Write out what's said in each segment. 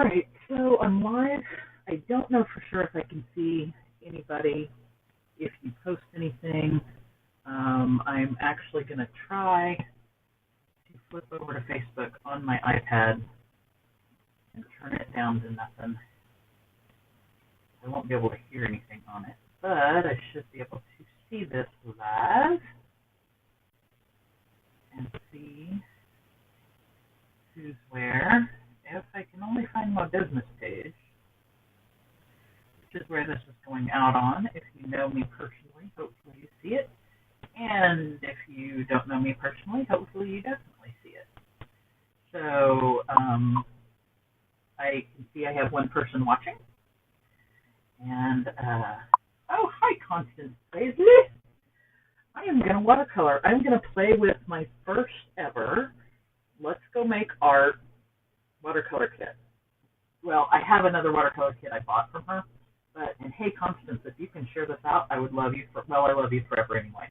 right, so I'm live. I don't know for sure if I can see anybody, if you post anything. I'm actually going to try to flip over to Facebook on my iPad and turn it down to nothing. I won't be able to hear anything on it, but I should be able to see this live and see who's where. If I can only find my business page, which is where this is going out on. If you know me personally, hopefully you see it. And if you don't know me personally, hopefully you definitely see it. So I can see I have one person watching. And, oh, hi, Constance Paisley. I am going to watercolor. I'm going to play with my first ever Let's Go Make Art watercolor kit. Well, I have another watercolor kit I bought from her, and hey, Constance, if you can share this out, I would love you I love you forever anyway.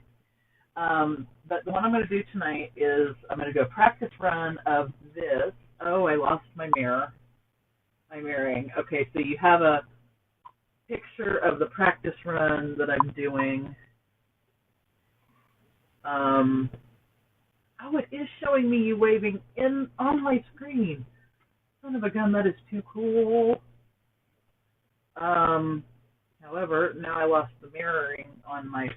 But the one I'm going to do tonight is I'm going to do a practice run of this. Oh, I lost my mirror. My mirroring. Okay, so you have a picture of the practice run that I'm doing. Oh, it is showing me you waving on my screen. Son of a gun, that is too cool. However, now I lost the mirroring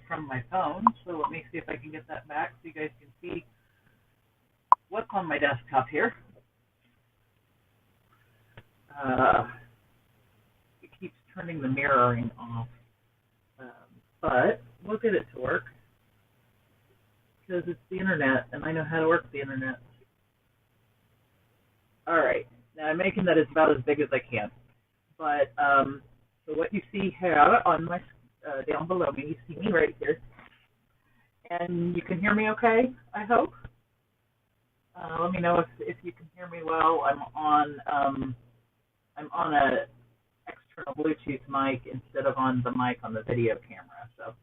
from my phone, so let me see if I can get that back so you guys can see what's on my desktop here. It keeps turning the mirroring off, but we'll get it to work because it's the internet, and I know how to work the internet. All right. Now, I'm making that as about as big as I can. But, so what you see here on my, down below me, you see me right here. And you can hear me okay, I hope? Let me know if you can hear me well. I'm on a external Bluetooth mic instead of on the mic on the video camera. So,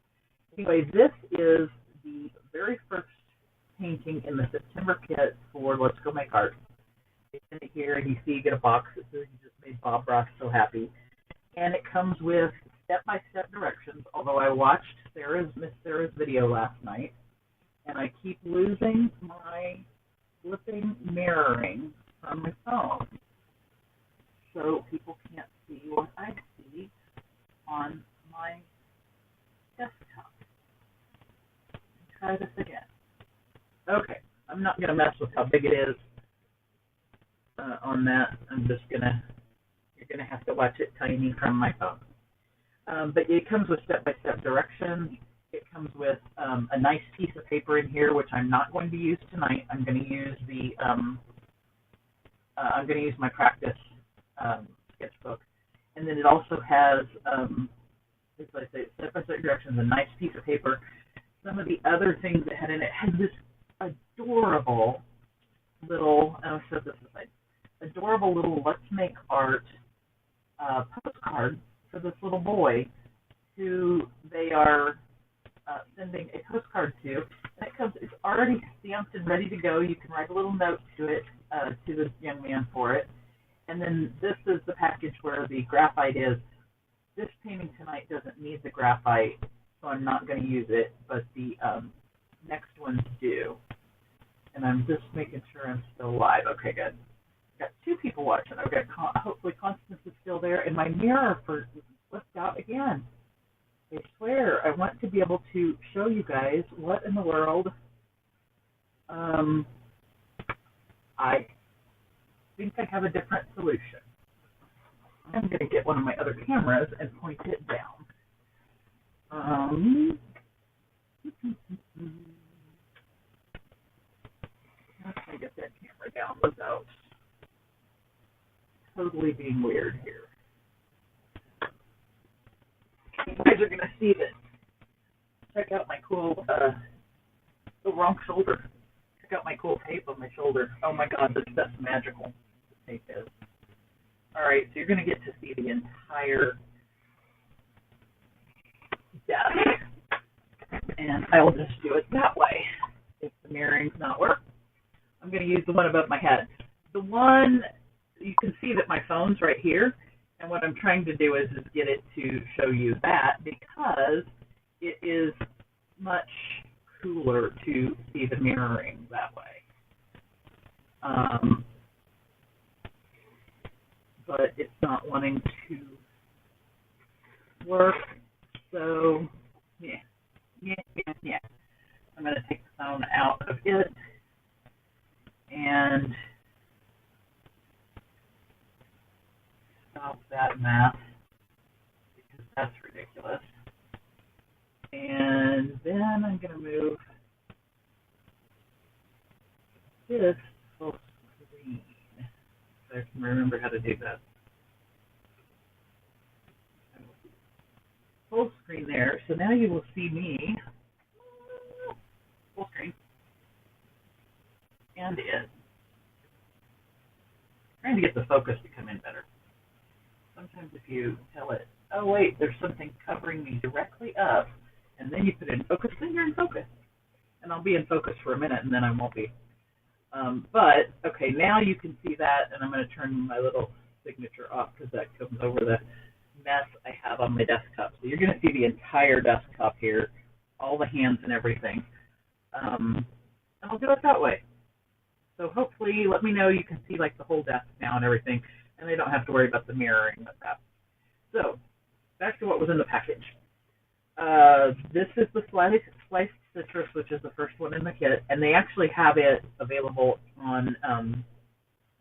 anyway, this is the very first painting in the September kit for Let's Go Make Art. It's in here, and you see you get a box that says you just made Bob Ross so happy. And it comes with step-by-step directions, although I watched Miss Sarah's video last night, and I keep losing my flipping mirroring from my phone. So people can't see what I see on my desktop. Try this again. Okay, I'm not going to mess with how big it is. On that, you're gonna have to watch it tiny from my phone. But it comes with step-by-step directions. It comes with a nice piece of paper in here, which I'm not going to use tonight. I'm going to use my practice sketchbook, and then it also has, as I say, step-by-step directions, a nice piece of paper. Some of the other things it had in it had this adorable little. I'll show this aside. Adorable little Let's Make Art postcard for this little boy who they are sending a postcard to. And it's already stamped and ready to go. You can write a little note to it, to this young man for it. And then this is the package where the graphite is. This painting tonight doesn't need the graphite, so I'm not going to use it, but the next ones do. And I'm just making sure I'm still live. Okay, good. Got two people watching. Okay, hopefully Constance is still there. And my mirror flipped out again. I swear, I want to be able to show you guys what in the world. I think I have a different solution. I'm going to get one of my other cameras and point it down. How can I get that camera down without totally being weird here? You guys are going to see this. Check out my cool, the wrong shoulder. Check out my cool tape on my shoulder. Oh my God, this stuff's magical. The tape is. All right, so you're going to get to see the entire desk. And I will just do it that way. If the mirroring's not working, I'm going to use the one above my head. The one you can see that my phone's right here, and what I'm trying to do is get it to show you that because it is much cooler to see the mirroring that way. But it's not wanting to work, so yeah. I'm going to take the phone out of it and stop that mess because that's ridiculous. And then I'm going to move this full screen so I can remember how to do that. Full screen there. So now you will see me full screen and it. Trying to get the focus to come in better. Sometimes if you tell it, oh wait, there's something covering me directly up, and then you put it in focus, then you're in focus. And I'll be in focus for a minute, and then I won't be. But, okay, now you can see that, and I'm going to turn my little signature off because that comes over the mess I have on my desktop. So you're going to see the entire desktop here, all the hands and everything. And I'll do it that way. So hopefully, let me know you can see like the whole desk now and everything, and I don't have to worry about the mirroring with that. So, back to what was in the package. This is the sliced citrus, which is the first one in the kit, and they actually have it available on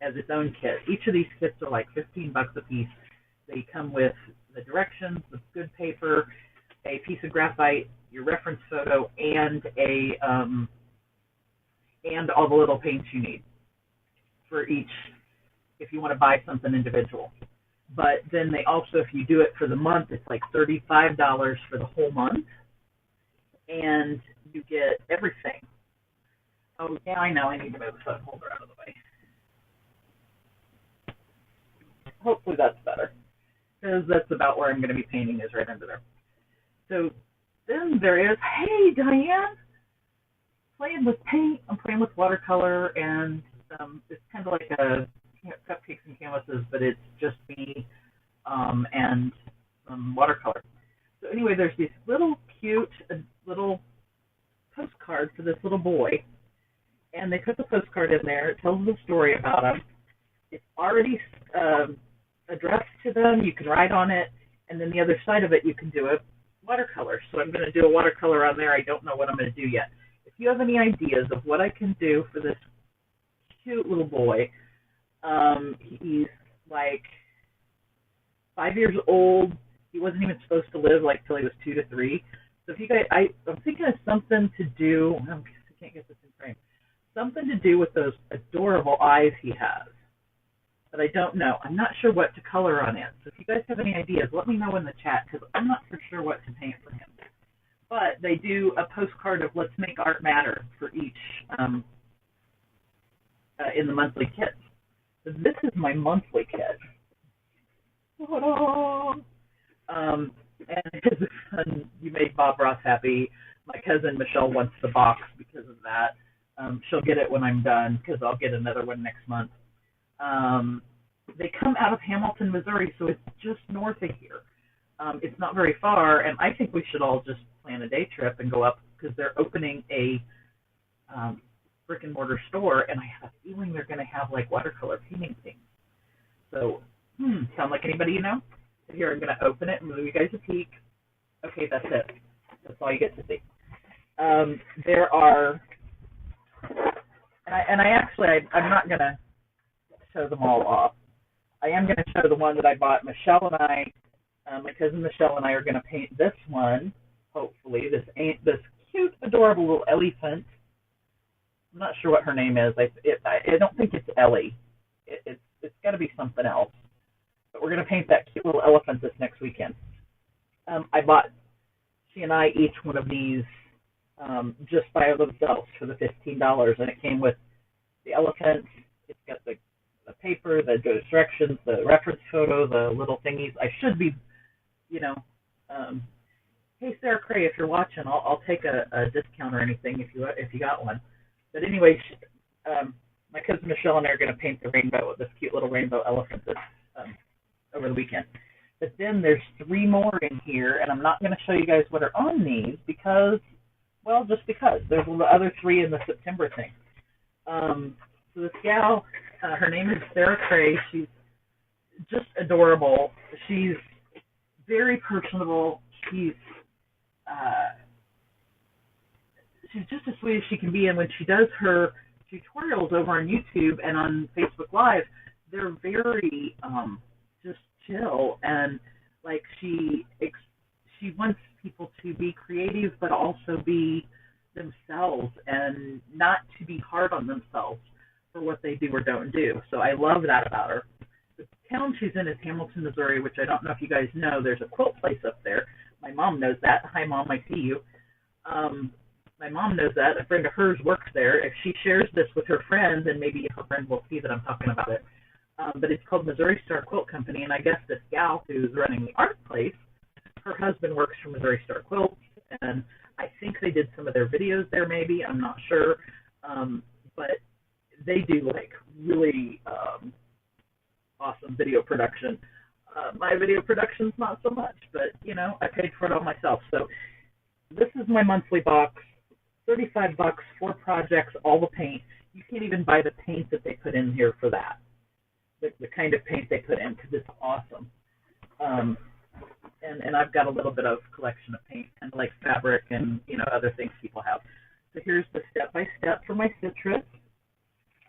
as its own kit. Each of these kits are like $15 a piece. They come with the directions, the good paper, a piece of graphite, your reference photo, and and all the little paints you need for each if you want to buy something individual. But then they also, if you do it for the month, it's like $35 for the whole month, and you get everything. Oh, yeah, I know, I need to move the phone holder out of the way. Hopefully that's better, because that's about where I'm going to be painting is right under there. So then there is, hey, Diane, playing with paint. I'm playing with watercolor, and it's kind of like a cupcakes and canvases, but it's just me and some watercolor. So anyway, there's this little cute little postcard for this little boy, and they put the postcard in there. It tells the story about him. It's already addressed to them. You can write on it, and then the other side of it, you can do a watercolor. So I'm going to do a watercolor on there. I don't know what I'm going to do yet. If you have any ideas of what I can do for this cute little boy, he's like 5 years old. He wasn't even supposed to live like till he was 2 to 3. So if you guys, I'm thinking of something to do. I can't get this in frame. Something to do with those adorable eyes he has. But I don't know. I'm not sure what to color on it. So if you guys have any ideas, let me know in the chat because I'm not for sure what to paint for him. But they do a postcard of Let's Make Art Matter for each in the monthly kit. So this is my monthly kit. And his son, you made Bob Ross happy. My cousin Michelle wants the box because of that. She'll get it when I'm done because I'll get another one next month. They come out of Hamilton, Missouri, so it's just north of here. It's not very far, and I think we should all just plan a day trip and go up because they're opening a brick and mortar store, and I have a feeling they're going to have like watercolor painting things. So, sound like anybody you know? So here, I'm going to open it and give you guys a peek. Okay, that's it. That's all you get to see. There are, and I actually, I'm not going to show them all off. I am going to show the one that I bought. Michelle and I, my cousin Michelle and I are going to paint this one, hopefully, this cute, adorable little elephant. I'm not sure what her name is. I don't think it's Ellie. It's got to be something else. But we're going to paint that cute little elephant this next weekend. She and I each one of these just by themselves for the $15, and it came with the elephant. It's got the paper, the directions, the reference photo, the little thingies. I should be, hey Sarah Cray, if you're watching, I'll take a discount or anything if you got one. But anyway, my cousin Michelle and I are going to paint the rainbow, this cute little rainbow elephant this, over the weekend. But then there's 3 more in here, and I'm not going to show you guys what are on these because, well, just because. There's the other 3 in the September thing. So this gal, her name is Sarah Cray. She's just adorable. She's very personable. She's just as sweet as she can be, and when she does her tutorials over on YouTube and on Facebook Live, they're very just chill, and like she wants people to be creative but also be themselves and not to be hard on themselves for what they do or don't do. So I love that about her. The town she's in is Hamilton, Missouri, which I don't know if you guys know. There's a quilt place up there. My mom knows that. Hi, Mom, I see you. My mom knows that. A friend of hers works there. If she shares this with her friend, then maybe her friend will see that I'm talking about it. But it's called Missouri Star Quilt Company, and I guess this gal who's running the art place, her husband works for Missouri Star Quilts, and I think they did some of their videos there maybe. I'm not sure. But they do like really awesome video production. My video production's not so much, but you know, I paid for it all myself. So this is my monthly box, $35, 4 projects, all the paint. You can't even buy the paint that they put in here for that, the kind of paint they put in, because it's awesome. And I've got a little bit of collection of paint and like fabric and, you know, other things people have. So here's the step-by-step for my citrus.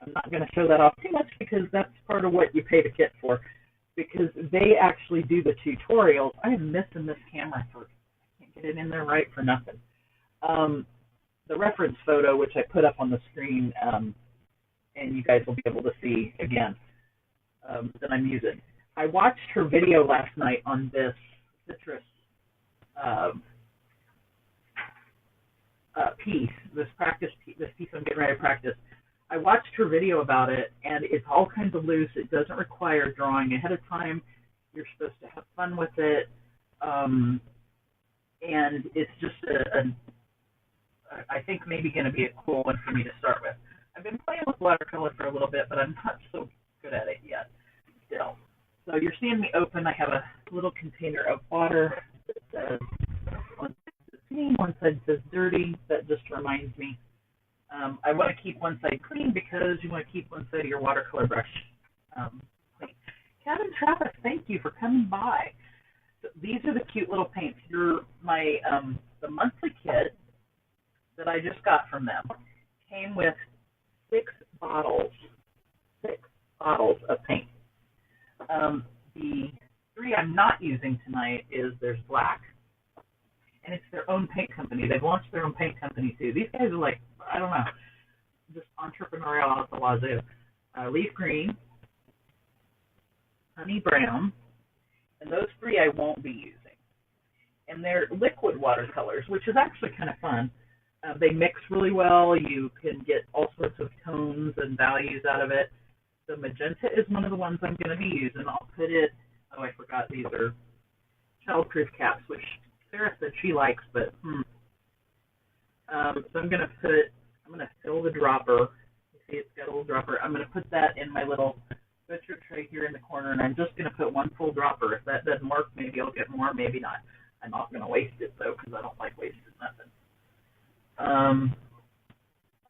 I'm not going to show that off too much because that's part of what you pay the kit for, because they actually do the tutorials. I am missing this camera for, I can't get it in there right for nothing. The reference photo, which I put up on the screen, and you guys will be able to see again, that I'm using. I watched her video last night on this citrus piece, this piece I'm getting ready to practice. I watched her video about it, and it's all kinds of loose. It doesn't require drawing ahead of time. You're supposed to have fun with it, and it's just I think maybe going to be a cool one for me to start with. I've been playing with watercolor for a little bit, but I'm not so good at it yet still. So you're seeing me open. I have a little container of water that says, one side says clean, one side says dirty. That just reminds me. I want to keep one side clean because you want to keep one side of your watercolor brush clean. Kevin Travis, thank you for coming by. So these are the cute little paints. My the monthly kit that I just got from them came with 6 bottles of paint. The 3 I'm not using tonight there's black, and it's their own paint company. They've launched their own paint company too. These guys are like, I don't know, just entrepreneurial out the wazoo. Leaf green, honey brown, and those 3 I won't be using. And they're liquid watercolors, which is actually kind of fun. They mix really well. You can get all sorts of tones and values out of it. The magenta is one of the ones I'm going to be using. I'll put it, oh, I forgot these are childproof caps, which Sarah said she likes, but so I'm going to fill the dropper. You see it's got a little dropper. I'm going to put that in my little butcher tray here in the corner, and I'm just going to put 1 full dropper. If that doesn't work, maybe I'll get more, maybe not. I'm not going to waste it, though, because I don't like wasting nothing.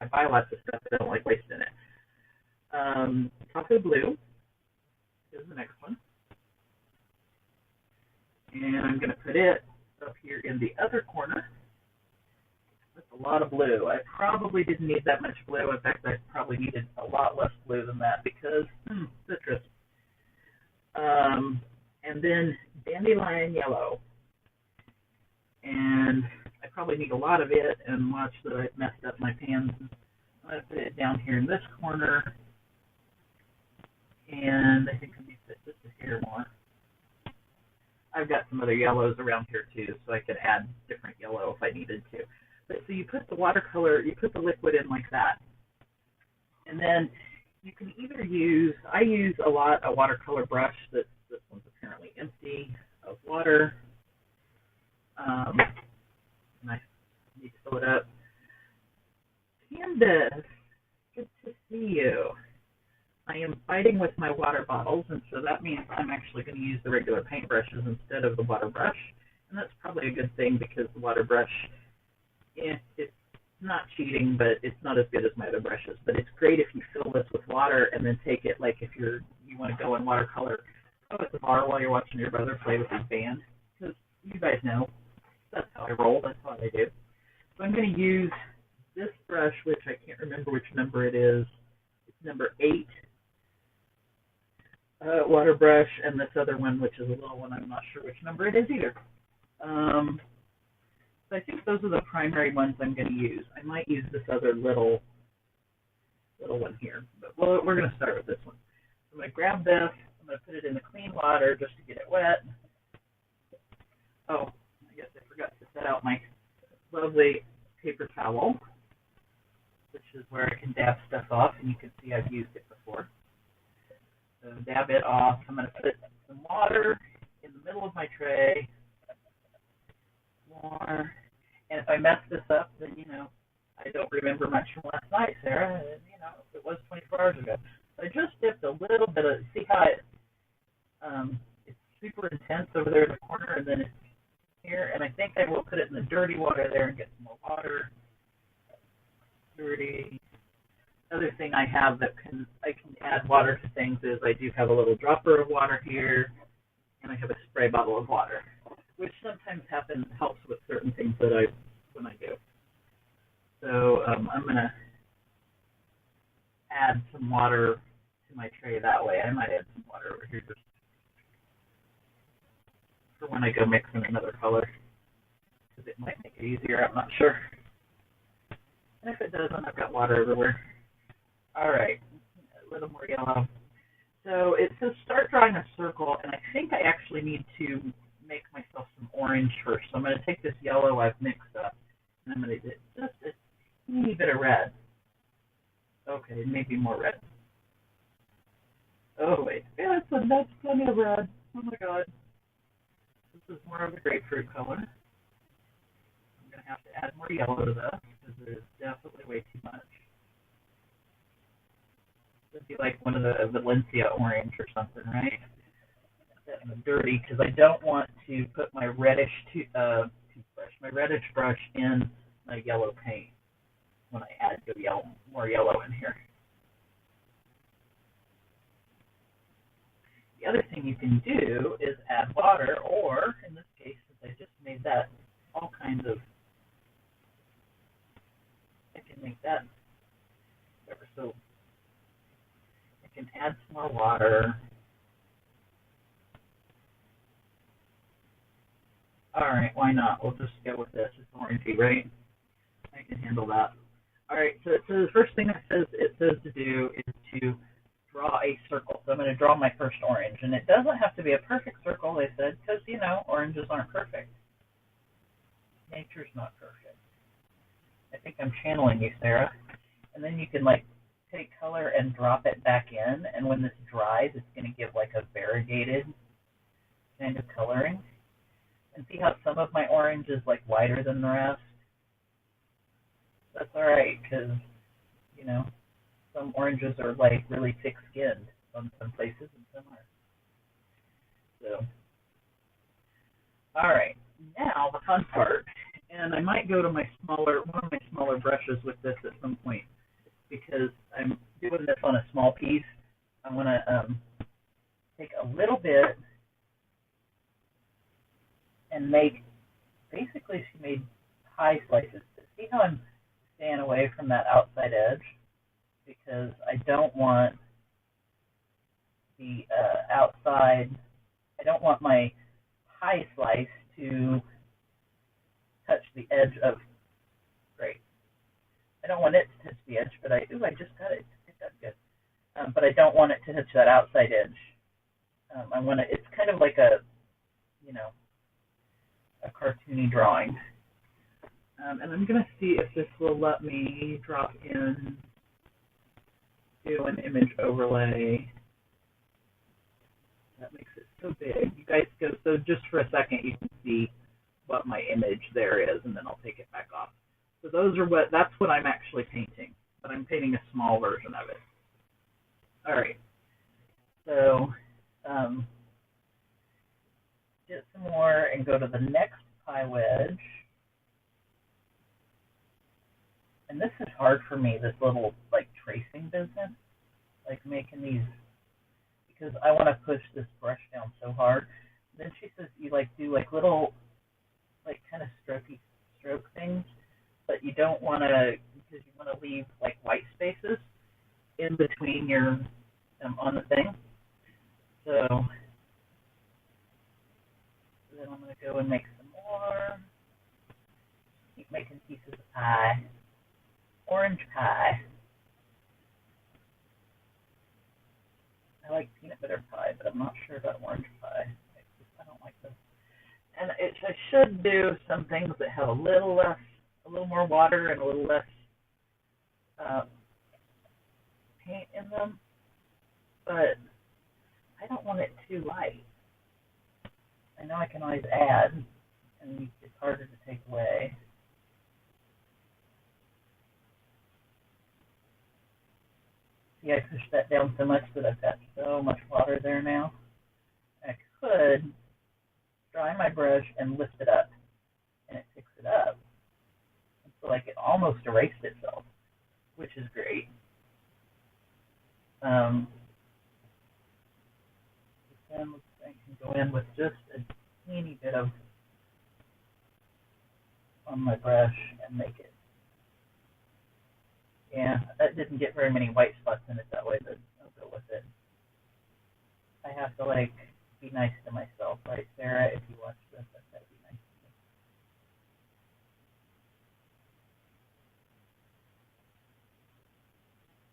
I buy lots of stuff, but I don't like wasting it. Taco blue is the next one. And I'm going to put it up here in the other corner. That's a lot of blue. I probably didn't need that much blue. In fact, I probably needed a lot less blue than that because citrus. And then dandelion yellow. And I probably need a lot of it, and watch that I've messed up my pans. I'm going to put it down here in this corner. And I think I need to put just a hair more. I've got some other yellows around here too, so I could add different yellow if I needed to. But so you put the watercolor, you put the liquid in like that. And then you can either use, I use a watercolor brush. This one's apparently empty of water. And I need to fill it up. Candace, good to see you. writing with my water bottles, and so that means I'm actually going to use the regular paint brushes instead of the water brush. And that's probably a good thing because the water brush, it's not cheating, but it's not as good as my other brushes. But it's great if you fill this with water and then take it, like if you want to go in watercolor, go at the bar while you're watching your brother play with his band. Because you guys know, that's how I roll, that's how I do. So I'm going to use this brush, which I can't remember which number it is. It's number 8 water brush, and this other one, which is a little one, I'm not sure which number it is either. So I think those are the primary ones I'm going to use. I might use this other little one here, but we're going to start with this one. So I'm going to grab this, I'm going to put it in the clean water just to get it wet. Oh, I guess I forgot to set out my lovely paper towel, which is where I can dab stuff off, and you can see I've used it before. So dab it off. I'm going to put some water in the middle of my tray. More. And if I mess this up, then, I don't remember much from last night, Sarah. And, it was 24 hours ago. So I just dipped a little bit of, see how it's super intense over there in the corner, and then it's here. And I think I will put it in the dirty water there and get some more water. Dirty. Another thing I have that I can add water to things is I do have a little dropper of water here, and I have a spray bottle of water, which sometimes helps with certain things that when I do. So I'm going to add some water to my tray that way. I might add some water over here just for when I go mix in another color, because it might make it easier. I'm not sure. And if it doesn't, I've got water everywhere. All right, a little more yellow. So it says start drawing a circle, and I think I actually need to make myself some orange first. So I'm going to take this yellow I've mixed up, and I'm going to do just a teeny bit of red. Okay, maybe more red. Oh, wait. Yeah, that's plenty of red. Oh, my God. This is more of a grapefruit color. I'm going to have to add more yellow to this because there's definitely way too much. This would be like one of the Valencia orange or something, right? I'm dirty because I don't want to put my reddish brush in my yellow paint when I add more yellow in here. The other thing you can do is add water, or in this case, since I just made that all kinds of, I can make that ever so. I can add some more water. All right, why not? We'll just go with this. It's orangey, right? I can handle that. All right, so the first thing it says to do is to draw a circle. So I'm going to draw my first orange, and it doesn't have to be a perfect circle, they said, because, oranges aren't perfect. Nature's not perfect. I think I'm channeling you, Sarah. And then you can, take color and drop it back in, and when this dries, it's going to give, a variegated kind of coloring. And see how some of my orange is, whiter than the rest? That's all right, because, some oranges are, really thick-skinned on some places, and some aren't. So, all right, now the fun part. And I might go to one of my smaller brushes with this at some point, because I'm doing this on a small piece. I'm going to take a little bit and basically she made pie slices. See how I'm staying away from that outside edge? Because I don't want the outside, I don't want my pie slice to touch the edge of, great. I don't want it to touch the edge, but I just got it. That's good. But I don't want it to touch that outside edge. It's kind of like a cartoony drawing. And I'm going to see if this will let me drop in, do an image overlay. That makes it so big. You guys go, so just for a second you can see what my image there is, and then I'll take it back off. So that's what I'm actually painting, but I'm painting a small version of it. All right. get some more and go to the next pie wedge. And this is hard for me, this little, like, tracing business. Like, making these, because I want to push this brush down so hard. Then she says you, like, do, like, little, like, kind of stroke things, but you don't want to, because you want to leave, like, white spaces in between your, on the thing. So then I'm going to go and make some more. Keep making pieces of pie. Orange pie. I like peanut butter pie, but I'm not sure about orange pie. I don't like this. And I should do some things that have a little more water and a little less paint in them, but I don't want it too light. I know I can always add, and it's harder to take away. See, I pushed that down so much that I've got so much water there now. I could dry my brush and lift it up, and it picks it up. And so, like, it almost erased itself, which is great. Then I can go in with just a teeny bit of on my brush and make it. Yeah, that didn't get very many white spots in it that way, but I'll go with it. I have to, like, be nice to myself, right, Sarah? If you watch this, I've got to be nice to you.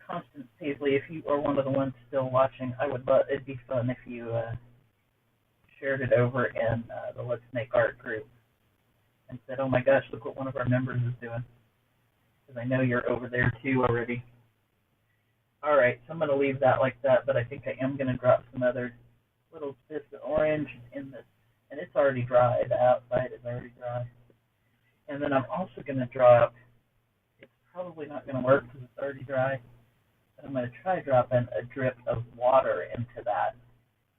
Constance Paisley, if you are one of the ones still watching, I would love, it'd be fun if you shared it over in the Let's Make Art group and said, oh my gosh, look what one of our members is doing. Because I know you're over there too already. All right, so I'm going to leave that like that, but I think I am going to drop some other little bits of orange in this. And it's already dry. The outside is already dry. And then I'm also going to drop, it's probably not going to work because it's already dry, but I'm going to try dropping a drip of water into that.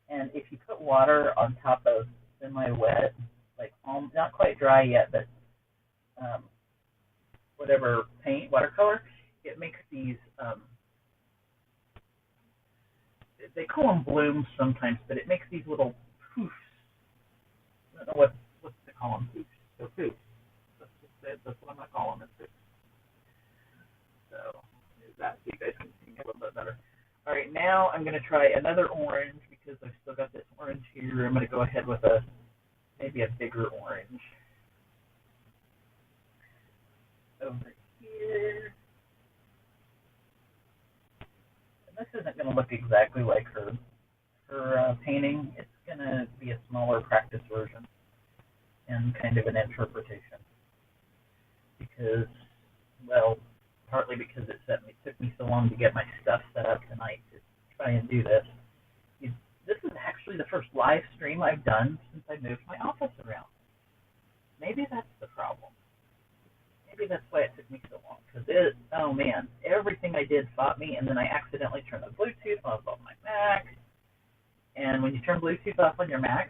And if you put water on top of semi-wet, like not quite dry yet, but whatever paint, watercolor, it makes these, they call them blooms sometimes, but it makes these little poofs. I don't know what to call them, poofs. So poofs. That's what I'm going to call them. So that so you guys can see me a little bit better. All right, now I'm going to try another orange because I've still got this orange here. I'm going to go ahead with maybe a bigger orange. Over here. And this isn't going to look exactly like her painting. It's going to be a smaller practice version and kind of an interpretation. Because, well, partly because it took me so long to get my stuff set up tonight to try and do this. This is actually the first live stream I've done since I moved my office around. Maybe that's the problem. Maybe that's why it took me so long. Because oh man, everything I did fought me, and then I accidentally turned the Bluetooth off on my Mac. And when you turn Bluetooth off on your Mac,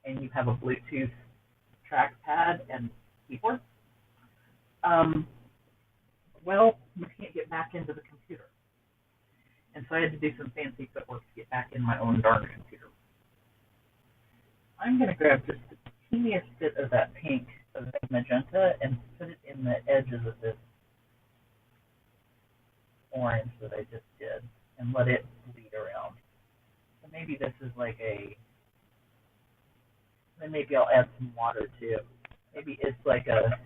and you have a Bluetooth trackpad and keyboard, well, you can't get back into the computer. And so I had to do some fancy footwork to get back in my own darn computer. I'm going to grab just the teeniest bit of that pink, of that magenta, and put it in the edges of this orange that I just did, and let it bleed around. So maybe this is like then maybe I'll add some water too. Maybe it's like a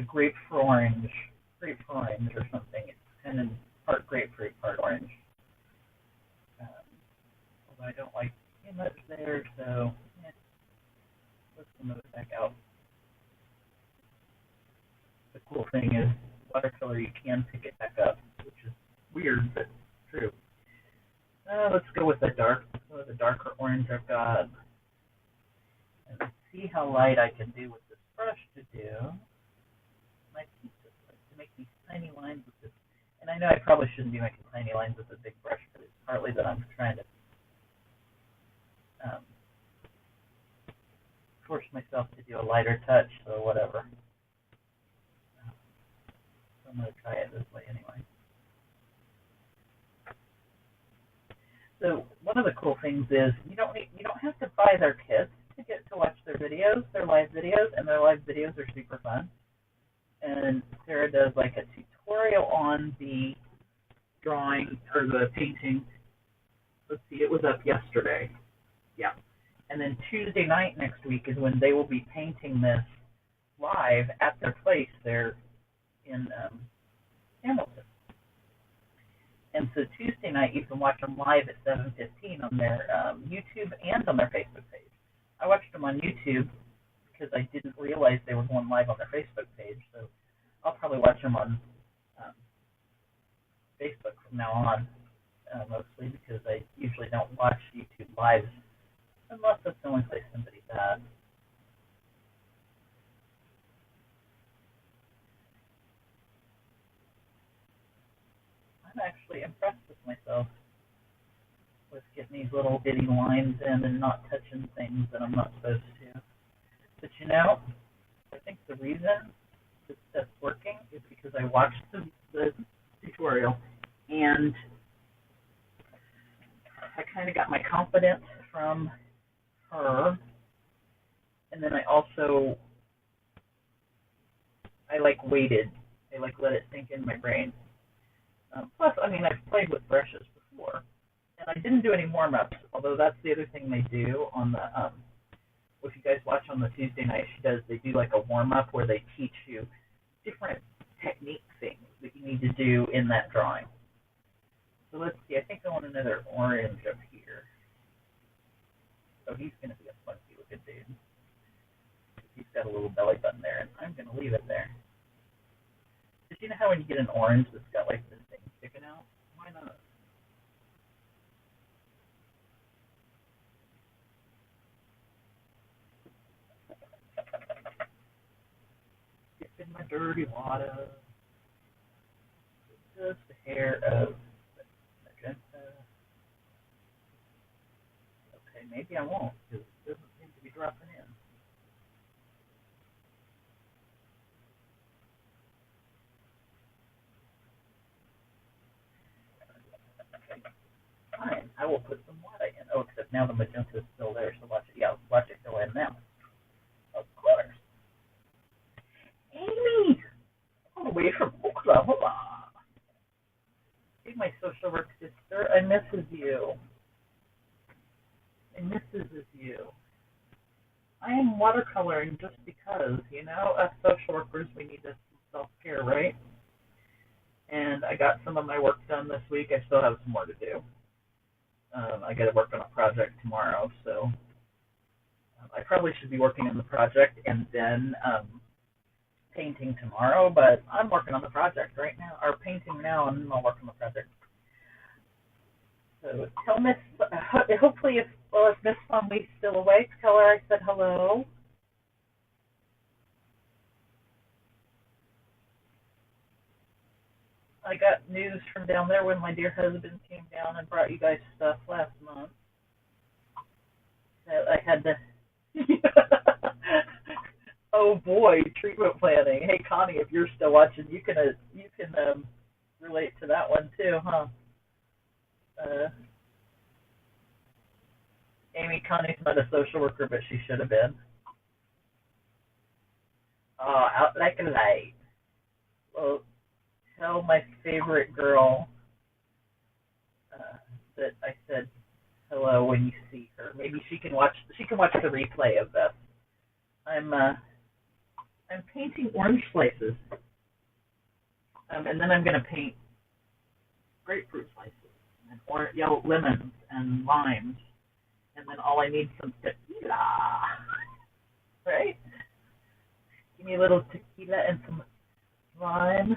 grapefruit orange or something. It's kind of part grapefruit, part orange. Although I don't like too much there, so let's move it back out. The cool thing is, watercolor, you can pick it back up, which is weird, but true. Let's go with the darker orange I've got. And let's see how light I can do with this brush to do. My pieces, to make these tiny lines with this. And I know I probably shouldn't be making tiny lines with a big brush, but it's partly that I'm trying to forced myself to do a lighter touch, so whatever. So I'm going to try it this way anyway. So one of the cool things is you don't have to buy their kits to get to watch their videos, their live videos, and their live videos are super fun. And Sarah does like a tutorial on the drawing or the painting. Let's see, it was up yesterday. Yeah. And then Tuesday night next week is when they will be painting this live at their place there in Hamilton. And so Tuesday night you can watch them live at 7:15 on their YouTube and on their Facebook page. I watched them on YouTube because I didn't realize they were going live on their Facebook page. So I'll probably watch them on Facebook from now on, mostly because I usually don't watch YouTube lives unless it's the only place somebody's at. I'm actually impressed with myself with getting these little bitty lines in and not touching things that I'm not supposed to. But you know, I think the reason that's working is because I watched the tutorial and I kind of got my confidence from her, and then I waited. I let it sink in my brain. Plus, I mean, I've played with brushes before, and I didn't do any warm-ups, although that's the other thing they do on the, if you guys watch on the Tuesday night, they do like a warm-up where they teach you different technique things that you need to do in that drawing. So let's see, I think I want another orange up here. So he's going to be a funky looking dude. He's got a little belly button there, and I'm going to leave it there. But you know how when you get an orange that's got like this thing sticking out? Why not? Dip in my dirty water. Just a hair of magenta. Okay, maybe I won't, because it doesn't seem to be dropping in. Fine, I will put some water in. Oh, except now the magenta is still there, so watch it. Yeah, watch it go in now. Of course. Amy! All the way from Oklahoma. Hey, my social work sister, I misses you. I misses you. I am watercoloring just because, you know, us social workers, we need this self-care, right? And I got some of my work done this week. I still have some more to do. I got to work on a project tomorrow, so I probably should be working on the project and then painting tomorrow, but I'm working on the project right now, or painting now, and then I'll work on the project. So tell Miss, hopefully if Miss Plumley's still awake, tell her I said hello. I got news from down there when my dear husband came down and brought you guys stuff last month. That I had to. Oh boy, treatment planning. Hey Connie, if you're still watching, you can relate to that one too, huh? Amy, Connie's not a social worker, but she should have been. Oh, out like a light. Well, tell my favorite girl that I said hello when you see her. Maybe she can watch the replay of this. I'm painting orange slices, and then I'm gonna paint grapefruit slices and yellow lemons and limes, and then all I need is some tequila, right? Give me a little tequila and some lime.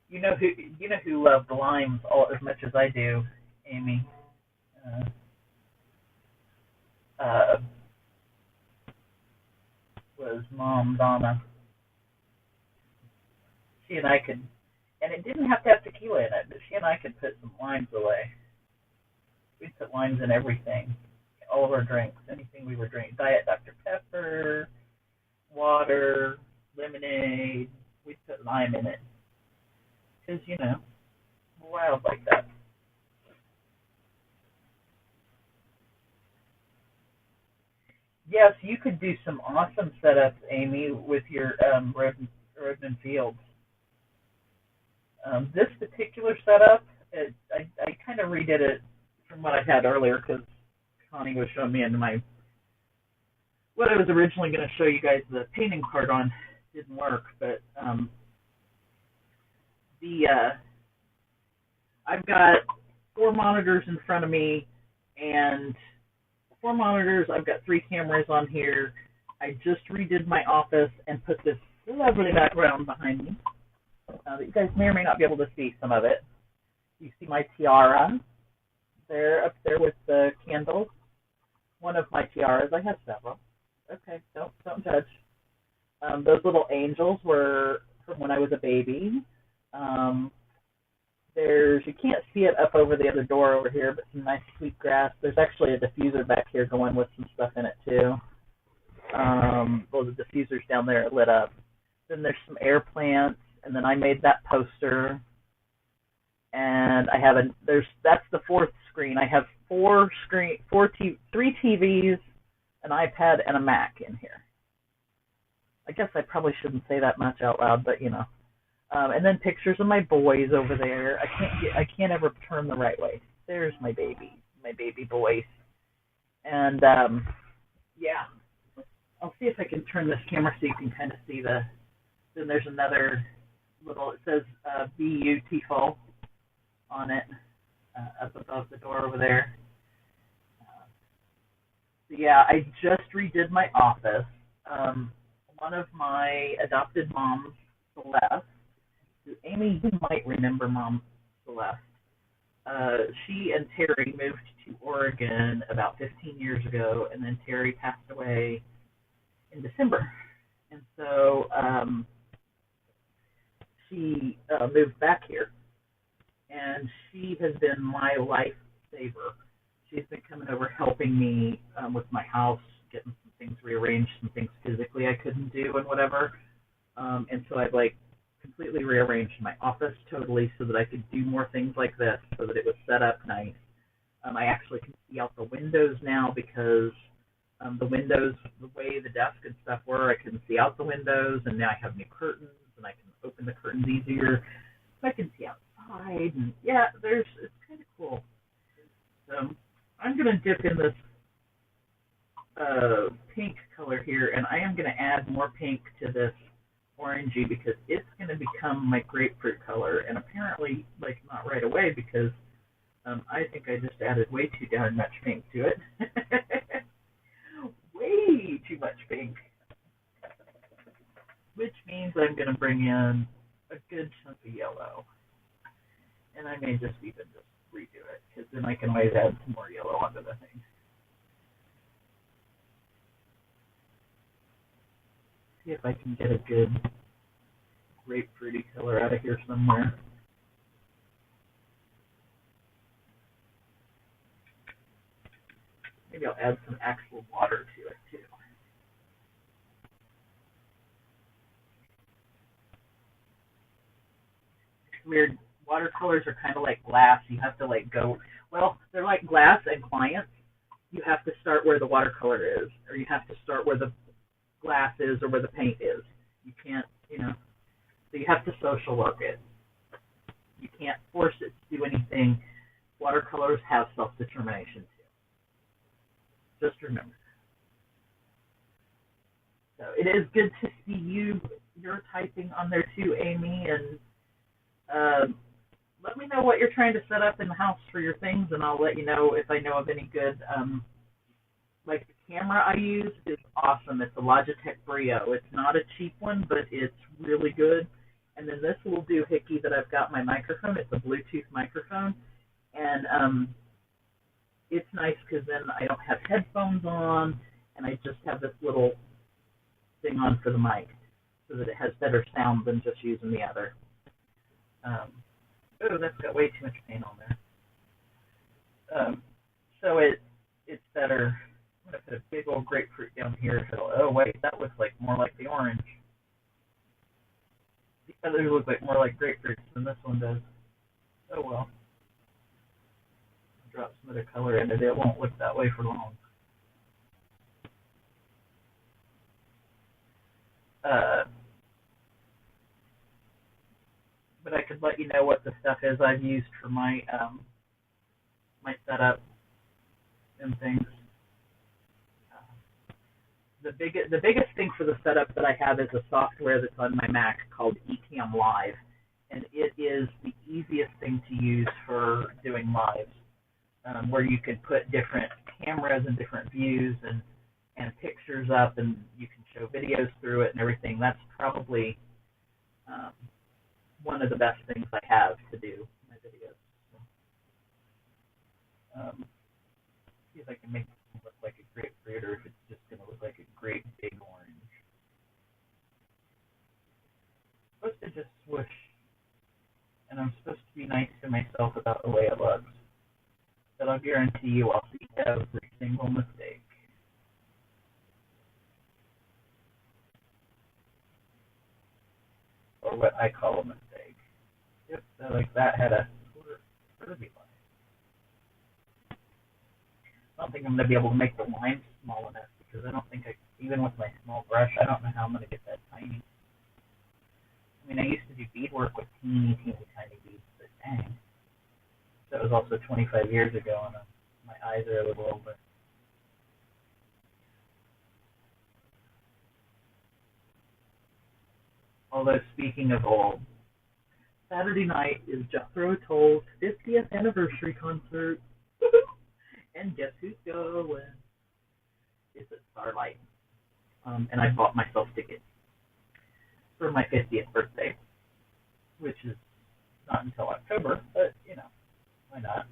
You know who loved limes all as much as I do, Amy. Was Mom Donna. She and I could, and it didn't have to have tequila in it, but she and I could put some limes away. We'd put limes in everything. all of our drinks, anything we were drinking, Diet Dr. Pepper, water, lemonade. We put lime in it because, we're wild like that. Yes, you could do some awesome setups, Amy, with your Rodman Fields. This particular setup, I kind of redid it from what I had earlier because Connie was showing me in what I was originally going to show you guys the painting card on didn't work, but the I've got 4 monitors in front of me, and 4 monitors. I've got 3 cameras on here. I just redid my office and put this lovely background behind me. That you guys may or may not be able to see some of it. You see my tiara there up there with the candles. One of my tiaras. I have several. Okay, don't judge. Those little angels were from when I was a baby. You can't see it up over the other door over here, but some nice sweet grass. There's actually a diffuser back here going with some stuff in it too. Well, the diffuser's down there lit up. Then there's some air plants, and then I made that poster. And I have that's the 4th screen. I have 3 TVs, an iPad, and a Mac in here. I guess I probably shouldn't say that much out loud, but and then pictures of my boys over there. I can't ever turn the right way. There's my baby boys. And yeah, I'll see if I can turn this camera so you can kind of see then there's another little, it says beautiful on it up above the door over there. So yeah, I just redid my office. One of my adopted moms, Celeste, Amy, you might remember Mom Celeste. She and Terry moved to Oregon about 15 years ago, and then Terry passed away in December. And so she moved back here, and she has been my lifesaver. She's been coming over helping me with my house, getting some things rearranged, some things physically I couldn't do and whatever. And so I've completely rearranged my office totally so that I could do more things like this, so that it was set up nice. I actually can see out the windows now because the windows, the way the desk and stuff were, I couldn't see out the windows, and now I have new curtains, and I can open the curtains easier. So I can see outside, and yeah, it's kind of cool. So I'm going to dip in this pink color here, and I am going to add more pink to this orangey because it's going to become my grapefruit color, and apparently not right away because I think I just added way too darn much pink to it. Way too much pink, which means I'm going to bring in a good chunk of yellow, and I may just even just redo it because then I can always add some more yellow onto the thing. See if I can get a good grapefruity color out of here somewhere. Maybe I'll add some actual water to it too. It's weird. Watercolors are kind of like glass. You have to they're like glass and clients. You have to start where the watercolor is, or you have to start where the glass is or where the paint is. You can't, so you have to social work it. You can't force it to do anything. Watercolors have self-determination too. Just remember. So it is good to see you're typing on there too, Amy, and let me know what you're trying to set up in the house for your things, and I'll let you know if I know of any good the camera I use is awesome. It's a Logitech Brio. It's not a cheap one, but it's really good. And then this will do hickey that I've got my microphone. It's a Bluetooth microphone. And it's nice because then I don't have headphones on, and I just have this little thing on for the mic so that it has better sound than just using the other. Oh, that's got way too much paint on there. So it's better. I'm going to put a big old grapefruit down here. Oh, wait, that looks like more like the orange. The others look like more like grapefruits than this one does. Oh, well. Drop some other color in it. It won't look that way for long. But I could let you know what the stuff is I've used for my my setup and things. The biggest thing for the setup that I have is a software that's on my Mac called eCam Live, and it is the easiest thing to use for doing lives, where you can put different cameras and different views and pictures up, and you can show videos through it and everything. That's probably one of the best things I have to do my videos. So, see if I can make it look like a grapefruit, or if it's just going to look like a great big orange. I'm supposed to just swoosh, and I'm supposed to be nice to myself about the way it looks. But I'll guarantee you I'll see every single mistake. Or what I call a mistake. Yep, so like that had a curvy line. I don't think I'm going to be able to make the line small enough, because I don't think even with my small brush, I don't know how I'm going to get that tiny. I mean, I used to do beadwork with teeny tiny beads, but dang. That was also 25 years ago, and my eyes are a little older. Although, speaking of old, Saturday night is Jethro Tull's 50th anniversary concert. And guess who's going? It's at Starlight. And I bought myself tickets for my 50th birthday, which is not until October, but, you know, why not?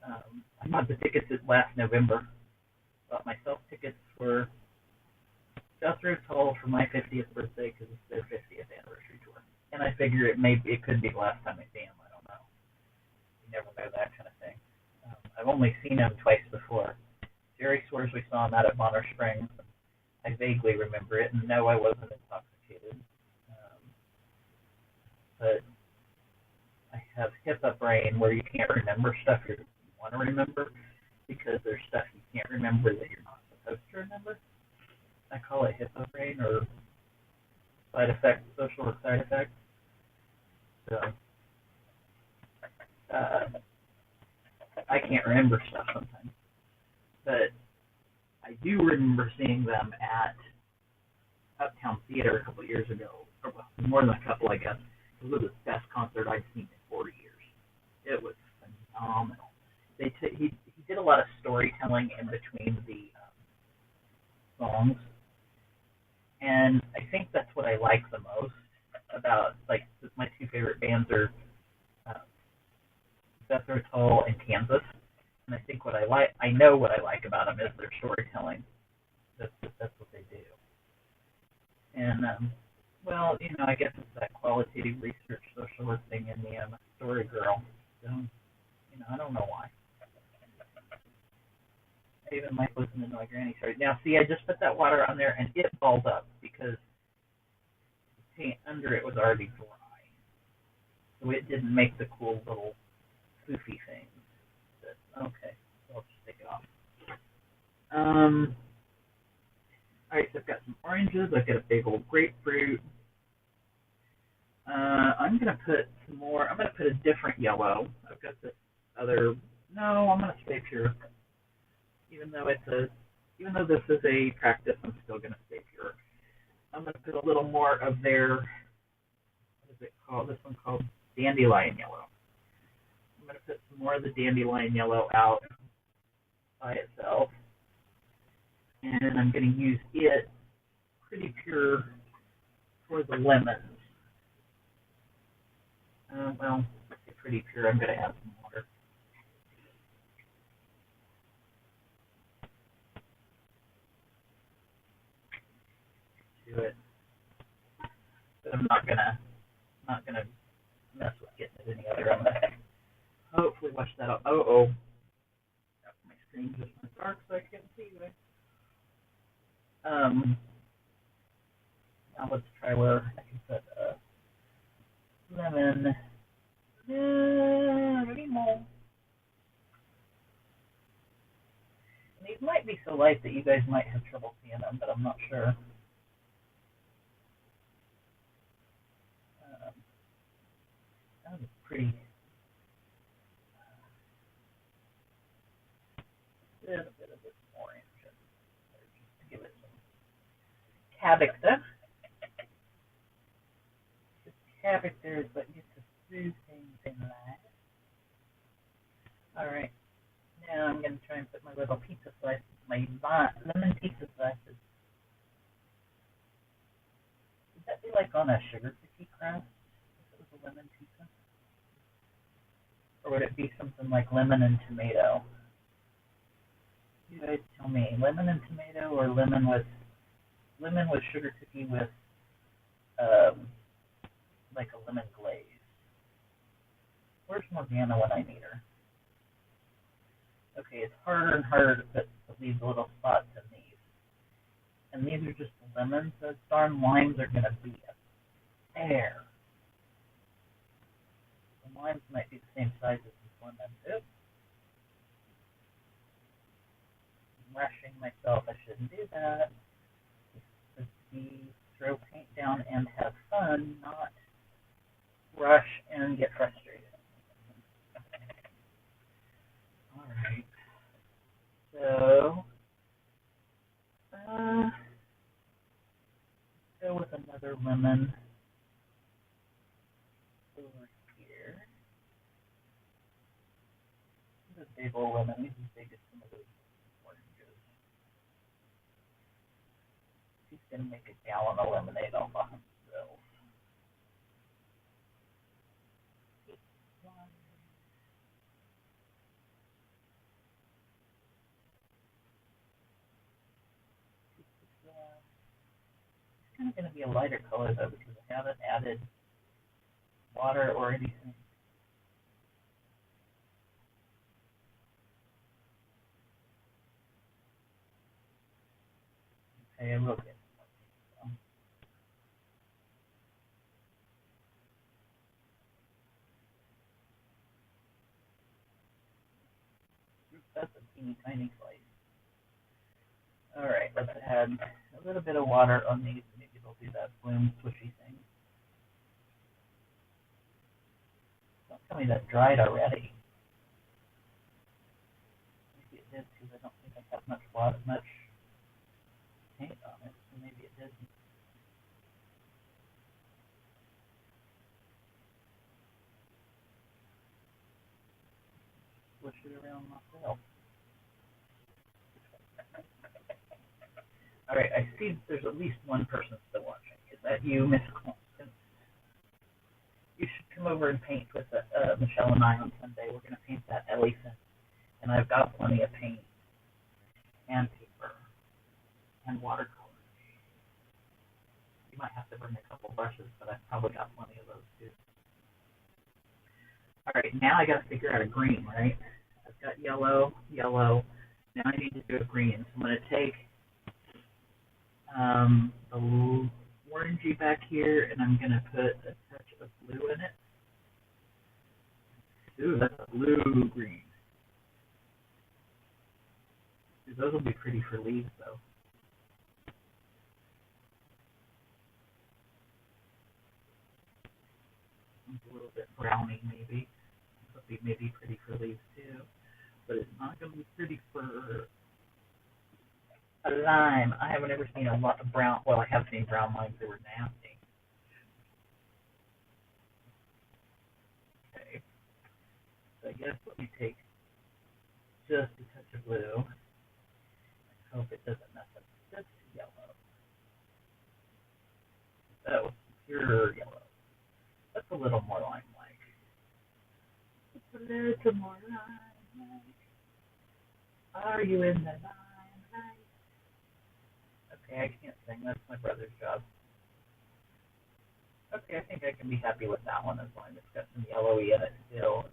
I bought the tickets last November. Bought myself tickets for Jethro Tull for my 50th birthday, because it's their 50th anniversary tour. And I figure it could be the last time I see them. I don't know. You never know that kind of thing. I've only seen him twice before. Jerry swears we saw him out at Bonner Springs. I vaguely remember it, and no, I wasn't intoxicated. But I have HIPAA brain, where you can't remember stuff you want to remember, because there's stuff you can't remember that you're not supposed to remember. I call it HIPAA brain, or side effect, social side effect. So, I can't remember stuff sometimes, but I do remember seeing them at Uptown Theater a couple of years ago, or well, more than a couple, I guess. It was the best concert I'd seen in 40 years. It was phenomenal. He did a lot of storytelling in between the songs, and I think that's what I like the most about, like, my two favorite bands are Jethro Tull and Kansas, and I think I know what I like about them is their storytelling. That's what they do. And well, you know, I guess it's that qualitative research social work thing in me. I'm a story girl, so you know, I don't know why. I even like listening to my granny story. Now, see, I just put that water on there, and it balled up because the paint under it was already dry, so it didn't make the cool little poofy things. But, okay, so I'll just take it off. Alright, so I've got some oranges. I've got a big old grapefruit. I'm going to put some more. I'm going to put a different yellow. I've got this other. No, I'm going to stay pure. Even though this is a practice, I'm still going to stay pure. I'm going to put a little more of their, what is it called? This one called Dandelion Yellow. I'm going to put some more of the Dandelion Yellow out by itself. And I'm going to use it pretty pure for the lemons. Well, it's pretty pure. I'm going to add some water. To it. But I'm not gonna mess with getting it any other. I'm gonna hopefully wash that up. My screen just went dark, so I can't see you. Now let's try where I can put lemon. Lemon. These might be so light that you guys might have trouble seeing them, but I'm not sure. That was pretty. A little bit of this orange, just to give it some character. The character is what gets to smooth things in life. All right. Now I'm going to try and put my little pizza slices, my lemon pizza slices. Would that be like on a sugar cookie crust if it was a lemon pizza? Or would it be something like lemon and tomato? You guys tell me, lemon and tomato or lemon with sugar cookie with like a lemon glaze? Where's Morgana when I need her? Okay, it's harder and harder to put these little spots in these. And these are just lemons. Those darn limes are going to be a pear. The limes might be the same size as this lemon. Oops. I'm rushing myself. I shouldn't do that. Just throw paint down and have fun, not rush and get frustrated. Alright. So, go with another lemon over here. This is a big old lemon. These are as big as some of those oranges. He's going to make a gallon of lemonade all by himself. It's kind of going to be a lighter color though because I haven't added water or anything. Okay, I will get some. That's a teeny tiny slice. Alright, let's add a little bit of water on these. Maybe they'll do that bloom swishy thing. Don't tell me that dried already. Maybe it did because I don't think I have much water, much paint on it, so maybe it didn't. Swish it around myself. Alright, I see there's at least one person still watching. Is that you, Miss Constance? You should come over and paint with Michelle and I on Sunday. We're going to paint that elephant. And I've got plenty of paint and paper and watercolor. You might have to bring a couple brushes, but I've probably got plenty of those too. Alright, now I got to figure out a green, right? I've got yellow, yellow. Now I need to do a green. So I'm going to take the orangey back here, and I'm going to put a touch of blue in it. Ooh, that's a blue-green. Those will be pretty for leaves, though. A little bit browny, maybe. It'll be maybe pretty for leaves, too. But it's not going to be pretty for a lime. I haven't ever seen a lot of brown. Well, I have seen brown limes that were nasty. Okay. So I guess let me take just a touch of blue. I hope it doesn't mess up this yellow. Oh, pure yellow. That's a little more lime-like. It's a little more lime-like. Are you in the limelight? Okay, I can't sing. That's my brother's job. Okay, I think I can be happy with that one as long as it's got some yellowy in it still.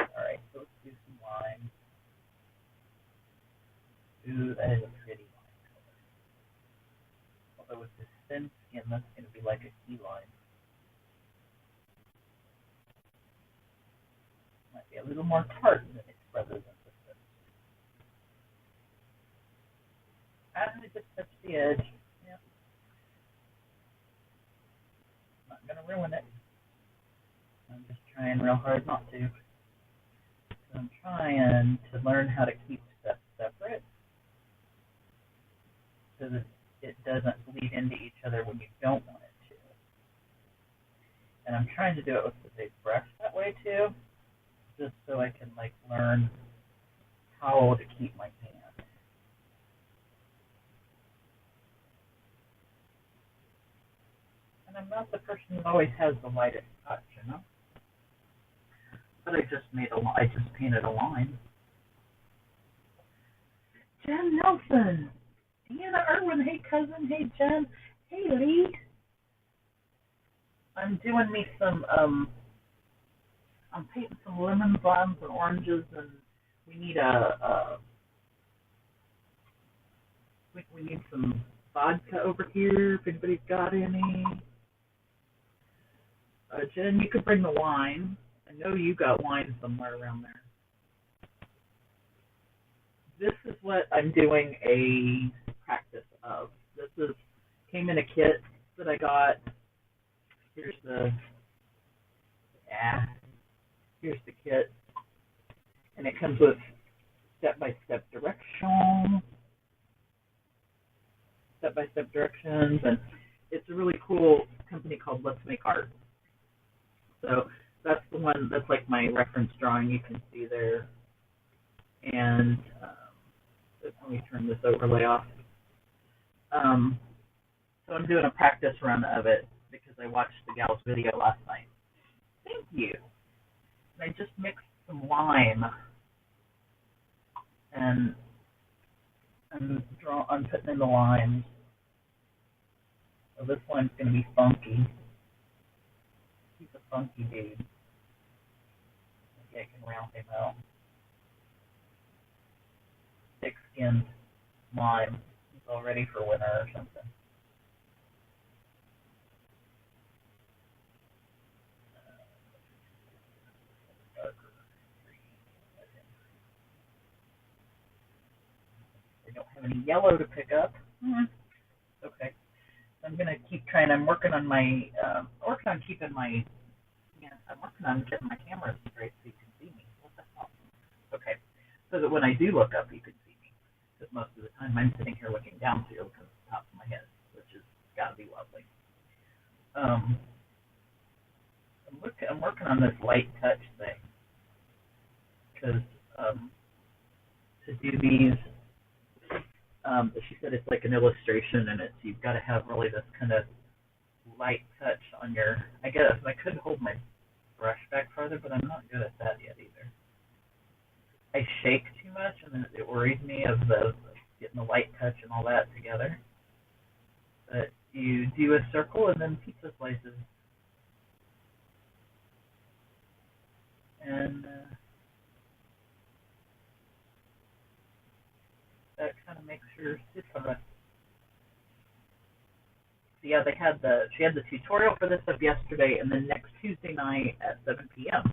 Alright, so let's do some lime. Ooh, that is a pretty line color. Although with this thin skin, that's going to be like a key line. Might be a little more tart than its brothers and sisters. And it just touched the edge. Yep. Not going to ruin it. I'm just trying real hard not to. So I'm trying to learn how to keep stuff separate so that it doesn't bleed into each other when you don't want it to. And I'm trying to do it with the big brush that way too, just so I can like learn how to keep my pan. And I'm not the person who always has the lightest touch, you know? But I just painted a line. Jen Nelson, Deanna Irwin, hey cousin, hey Jen, hey Lee. I'm doing me some, I'm painting some lemons, limes, and oranges, and we need we need some vodka over here, if anybody's got any. Jen, you could bring the wine. I know you got wine somewhere around there. This is what I'm doing a practice of. This came in a kit that I got. Here's the kit, and it comes with step-by-step directions, and it's a really cool company called Let's Make Art. So that's the one that's like my reference drawing you can see there. And let me turn this overlay off. So I'm doing a practice run of it because I watched the gal's video last night. Thank you. And I just mixed some lime and I'm putting in the limes. So this one's going to be funky. He's a funky dude. Maybe I can round him out. Thick-skinned lime. He's all ready for winter or something. I don't have any yellow to pick up. Okay. I'm going to keep trying. I'm working on getting my camera straight so you can see me. What the hell? Okay. So that when I do look up, you can see me. Because most of the time I'm sitting here looking down to you because of the top of my head, which has got to be lovely. I'm working on this light touch thing. Because to do these, she said it's like an illustration, and you've got to have really this kind of light touch on your. I guess I could hold my brush back farther, but I'm not good at that yet either. I shake too much, and then it worries me of getting the light touch and all that together. But you do a circle and then pizza slices, and that kind of makes her sit on it. So yeah, she had the tutorial for this up yesterday, and then next Tuesday night at 7 p.m.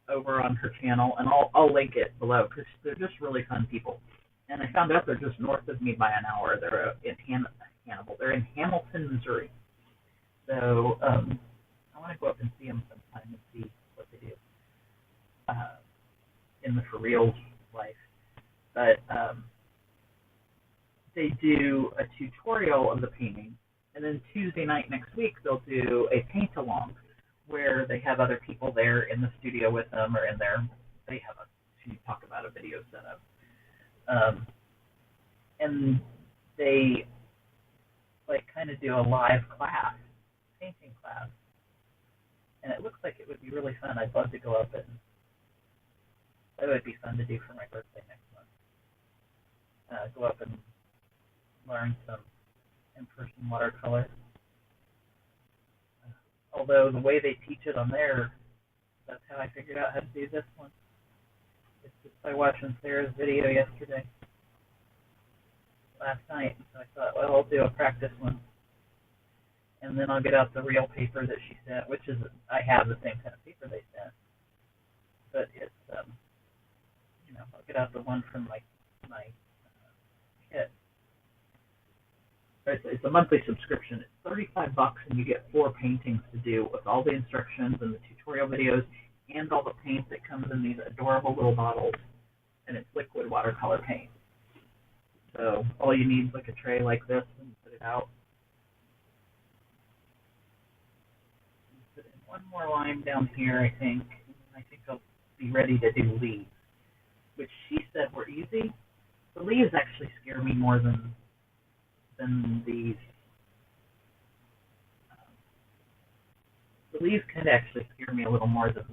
over on her channel, and I'll link it below because they're just really fun people. And I found out they're just north of me by an hour. They're in Hannibal. They're in Hamilton, Missouri. So I want to go up and see them sometime and see what they do in the for real life. But they do a tutorial of the painting, and then Tuesday night next week they'll do a paint along where they have other people there in the studio with them, or they talk about a video setup, and they like kind of do a live class, painting class, and it looks like it would be really fun. I'd love to go up and that would be fun to do for my birthday next month. Go up and learn some in-person watercolor. Although the way they teach it on there, that's how I figured out how to do this one. It's just by watching Sarah's video yesterday. last night, so I thought, well, I'll do a practice one. And then I'll get out the real paper that she sent, which is, I have the same kind of paper they sent. But it's, I'll get out the one from my kit. It's a monthly subscription. It's $35, and you get 4 paintings to do with all the instructions and the tutorial videos and all the paint that comes in these adorable little bottles. And it's liquid watercolor paint. So all you need is like a tray like this and put it out. Put in one more line down here, I think. I think I'll be ready to do leaves, which she said were easy. The leaves actually scare me more than these. The leaves kind of actually scare me a little more than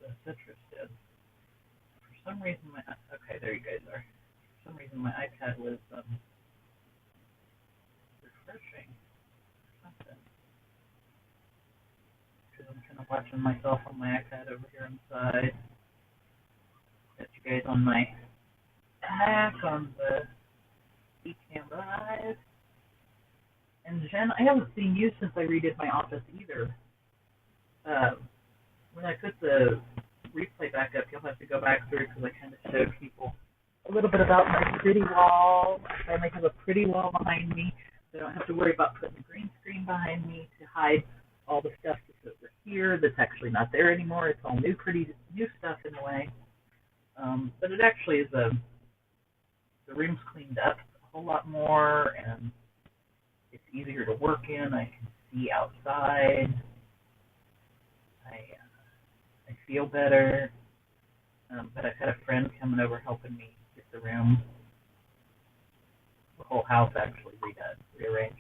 the citrus did. For some reason, okay, there you guys are. For some reason, my iPad was refreshing or something. Because I'm kind of watching myself on my iPad over here on the side. Got you guys on my Mac on the eCam Live. And Jen, I haven't seen you since I redid my office either. When I put the replay back up, you'll have to go back through because I kind of showed people a little bit about my pretty wall. I finally have a pretty wall behind me. So I don't have to worry about putting a green screen behind me to hide all the stuff that's over here that's actually not there anymore. It's all new, pretty new stuff in a way. But it actually is the room's cleaned up a whole lot more, and it's easier to work in. I can see outside. I feel better. But I've had a friend coming over helping me get the room, the whole house actually rearranged.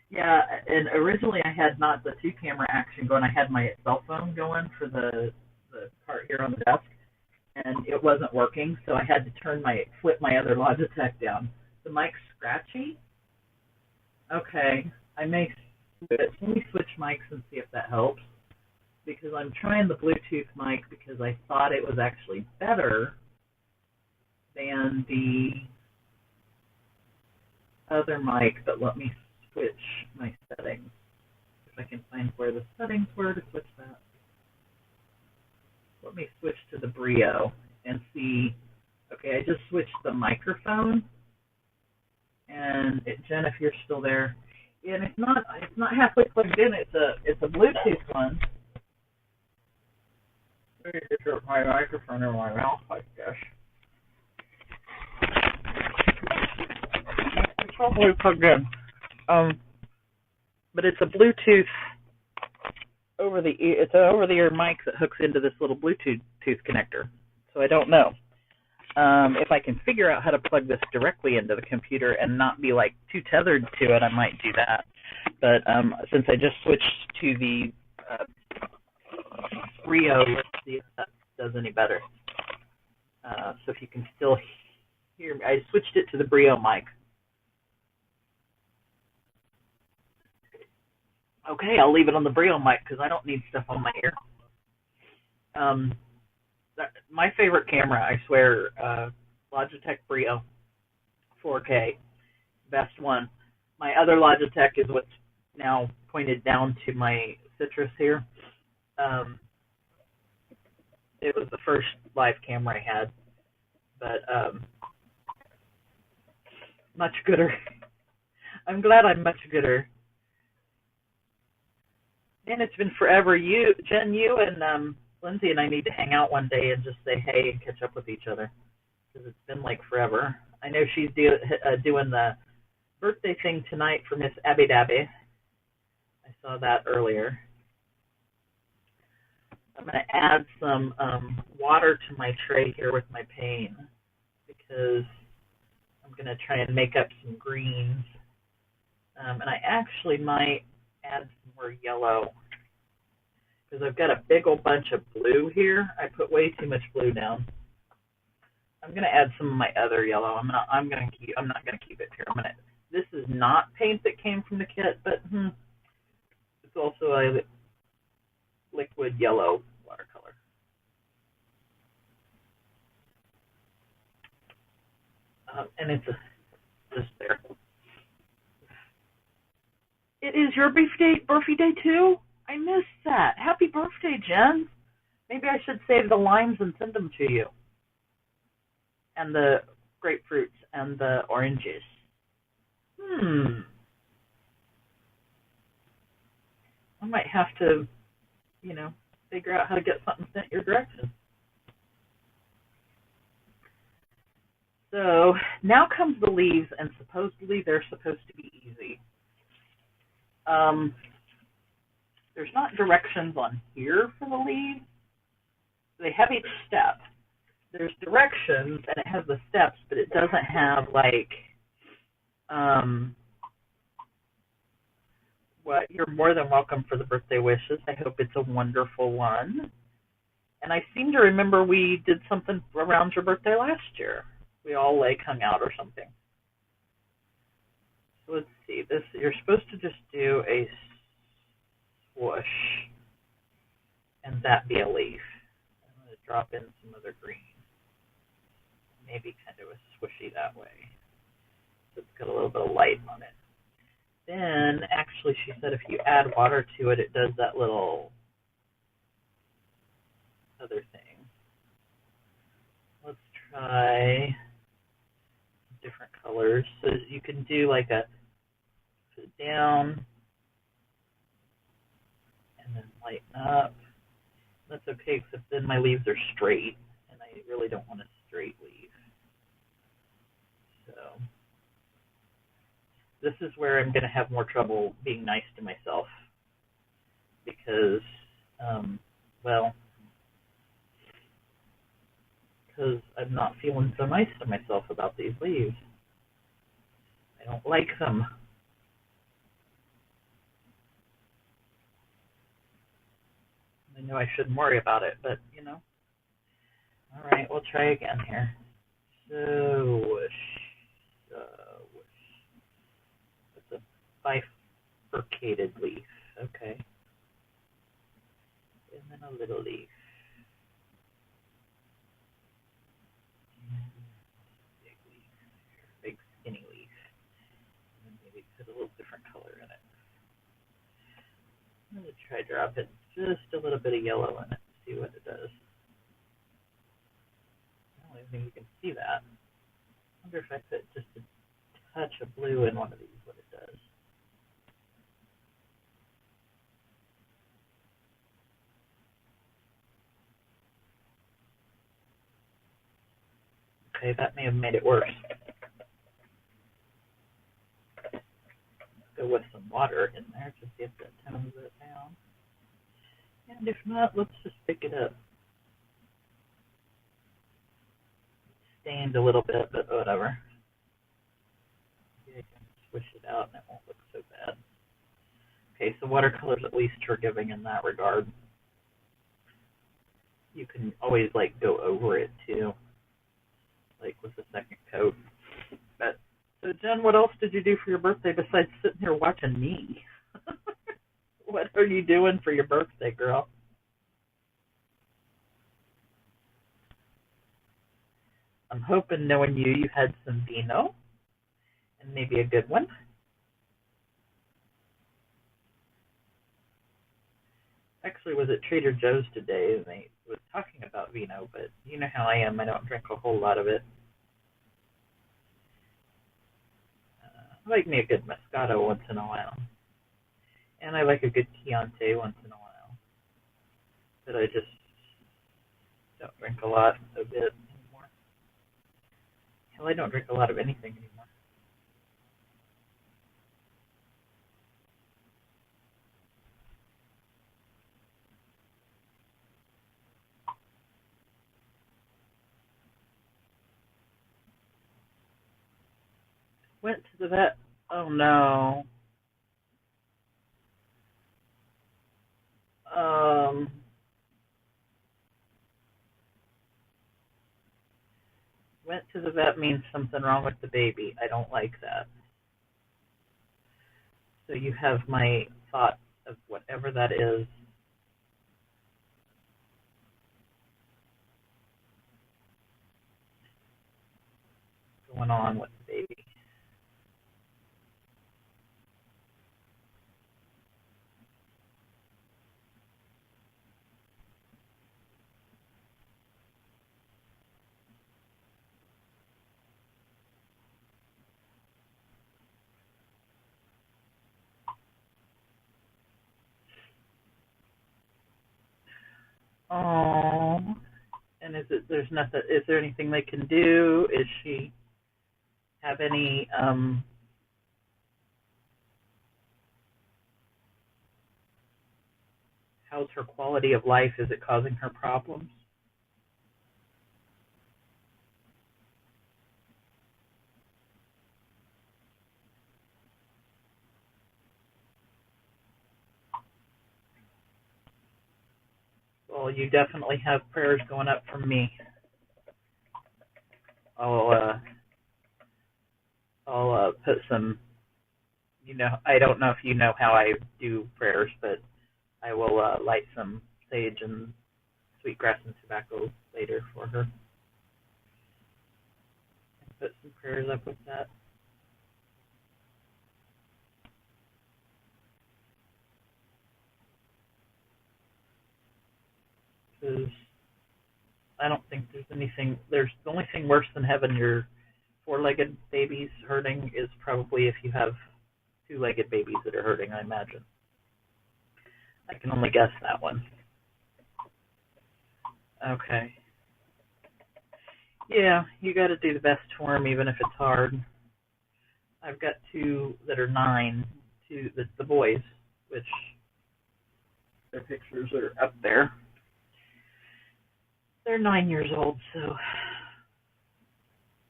Yeah, and originally I had not the 2-camera action going. I had my cell phone going for the part here on the desk, and it wasn't working, so I had to flip my other Logitech down. The mic's scratchy. Okay, I may switch. Let me switch mics and see if that helps, because I'm trying the Bluetooth mic because I thought it was actually better than the other mic, but let me switch my settings. If I can find where the settings were to switch that. Let me switch to the Brio and see. Okay, I just switched the microphone. And Jen, if you're still there, and it's not halfway plugged in. It's a Bluetooth one. Let me get my microphone in my mouth, I guess. It's probably plugged in. But it's a Bluetooth it's an over-the-ear mic that hooks into this little Bluetooth connector. So I don't know. If I can figure out how to plug this directly into the computer and not be like too tethered to it, I might do that. But since I just switched to the Rio, let's see if that does any better. So if you can still hear me, I switched it to the Brio mic. Okay, I'll leave it on the Brio mic because I don't need stuff on my ear. My favorite camera, I swear, Logitech Brio 4K, best one. My other Logitech is what's now pointed down to my citrus here. It was the first live camera I had, but much gooder. I'm glad I'm much gooder. Man, it's been forever. Jen, you and Lindsay and I need to hang out one day and just say hey and catch up with each other, because it's been like forever. I know she's doing the birthday thing tonight for Miss Abby Dabby. I saw that earlier. I'm going to add some water to my tray here with my paint, because I'm going to try and make up some greens. And I actually might add some more yellow, because I've got a big old bunch of blue here. I put way too much blue down. I'm going to add some of my other yellow. I'm not going to keep it here. This is not paint that came from the kit, but it's also a liquid yellow watercolor. And it's just there. It is your birthday day too? I missed that. Happy birthday, Jen. Maybe I should save the limes and send them to you. And the grapefruits and the oranges. I might have to, figure out how to get something sent your direction. So now comes the leaves, and supposedly they're supposed to be easy. There's not directions on here for the leaves. They have each step. There's directions, and it has the steps, but it doesn't have, you're more than welcome for the birthday wishes. I hope it's a wonderful one. And I seem to remember we did something around your birthday last year. We all, hung out or something. So let's see. You're supposed to just do a swoosh, and that be a leaf. I'm going to drop in some other green. Maybe kind of a swishy that way. So it's got a little bit of light on it. Then, actually, she said if you add water to it, it does that little other thing. Let's try different colors. So you can do a put it down and then lighten up. That's okay, except then my leaves are straight, and I really don't want a straight leaf. So this is where I'm going to have more trouble being nice to myself because, because I'm not feeling so nice to myself about these leaves. I don't like them. I know I shouldn't worry about it, but, All right, we'll try again here. So, it's a bifurcated leaf. Okay. And then a little leaf. Big leaf. Big skinny leaf. And then maybe put a little different color in it. I'm going to try dropping just a little bit of yellow in it to see what it does. I don't even think you can see that. I wonder if I put just a touch of blue in one of these, what it does. Okay, that may have made it worse. Let's go with some water in there to see if that tones it down. And if not, let's just pick it up. Stained a little bit, but whatever. Maybe I can swish it out and it won't look so bad. Okay, so watercolor's at least forgiving in that regard. You can always go over it too, with the second coat. But so Jen, what else did you do for your birthday besides sitting here watching me? What are you doing for your birthday, girl? I'm hoping, knowing you had some vino, and maybe a good one. Actually, was at Trader Joe's today, and they was talking about vino, but you know how I am. I don't drink a whole lot of it. I like me a good Moscato once in a while. And I like a good Chianti once in a while. But I just don't drink a lot of it anymore. Hell, I don't drink a lot of anything anymore. Went to the vet. Oh no. Went to the vet means something wrong with the baby. I don't like that. So you have my thoughts of whatever that is. going on with the baby. Oh, and there's nothing, is there anything they can do? Is she have any, how's her quality of life? Is it causing her problems? Well, you definitely have prayers going up from me. I'll, uh, I'll put some, I don't know if you know how I do prayers, but I will light some sage and sweetgrass and tobacco later for her. And put some prayers up with that. Because I don't think there's anything, there's the only thing worse than having your four-legged babies hurting is probably if you have two-legged babies that are hurting, I imagine. I can only guess that one. Okay. Yeah, you got to do the best for them, even if it's hard. I've got two that are 9, the boys, which their pictures are up there. They're 9 years old, so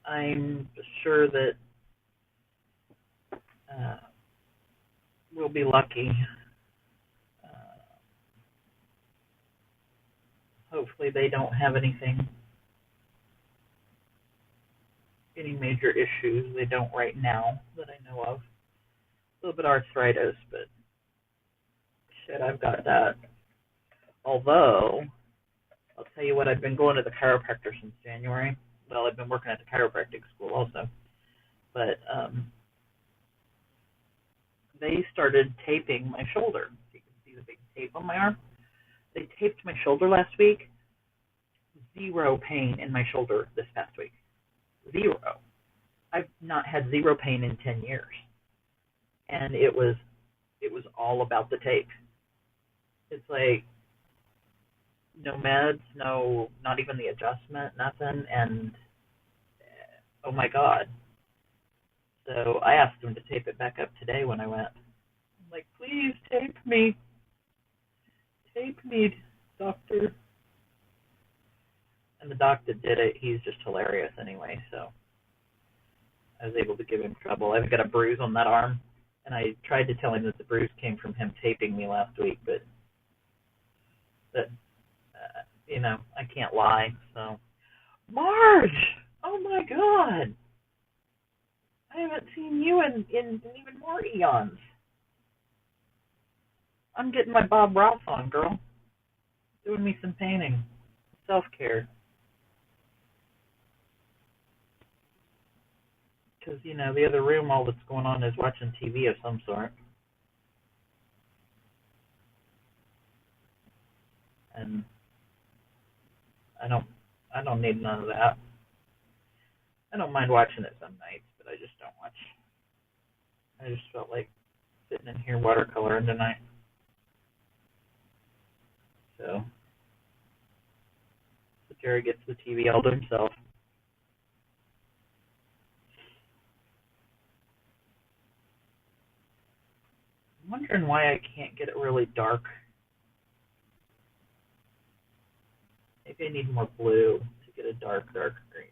I'm sure that we'll be lucky. Hopefully they don't have any major issues. They don't right now that I know of. A little bit of arthritis, but shit, I've got that. Although, I'll tell you what, I've been going to the chiropractor since January. Well, I've been working at the chiropractic school also. But they started taping my shoulder. You can see the big tape on my arm. They taped my shoulder last week. 0 pain in my shoulder this past week. 0. I've not had 0 pain in 10 years. And it was all about the tape. It's like no meds, no, not even the adjustment, nothing, and oh my God. So I asked them to tape it back up today when I went. I'm like, please tape me. Tape me, doctor. And the doctor did it. He's just hilarious anyway, so I was able to give him trouble. I've got a bruise on that arm, and I tried to tell him that the bruise came from him taping me last week, but that, I can't lie, so. Marge! Oh my God! I haven't seen you in even more eons. I'm getting my Bob Ross on, girl. Doing me some painting. Self-care. Because, the other room, all that's going on is watching TV of some sort. And I don't need none of that. I don't mind watching it some nights, but I just don't watch. I just felt like sitting in here watercoloring tonight. So Jerry gets the TV all to himself. I'm wondering why I can't get it really dark. Maybe I need more blue to get a darker green.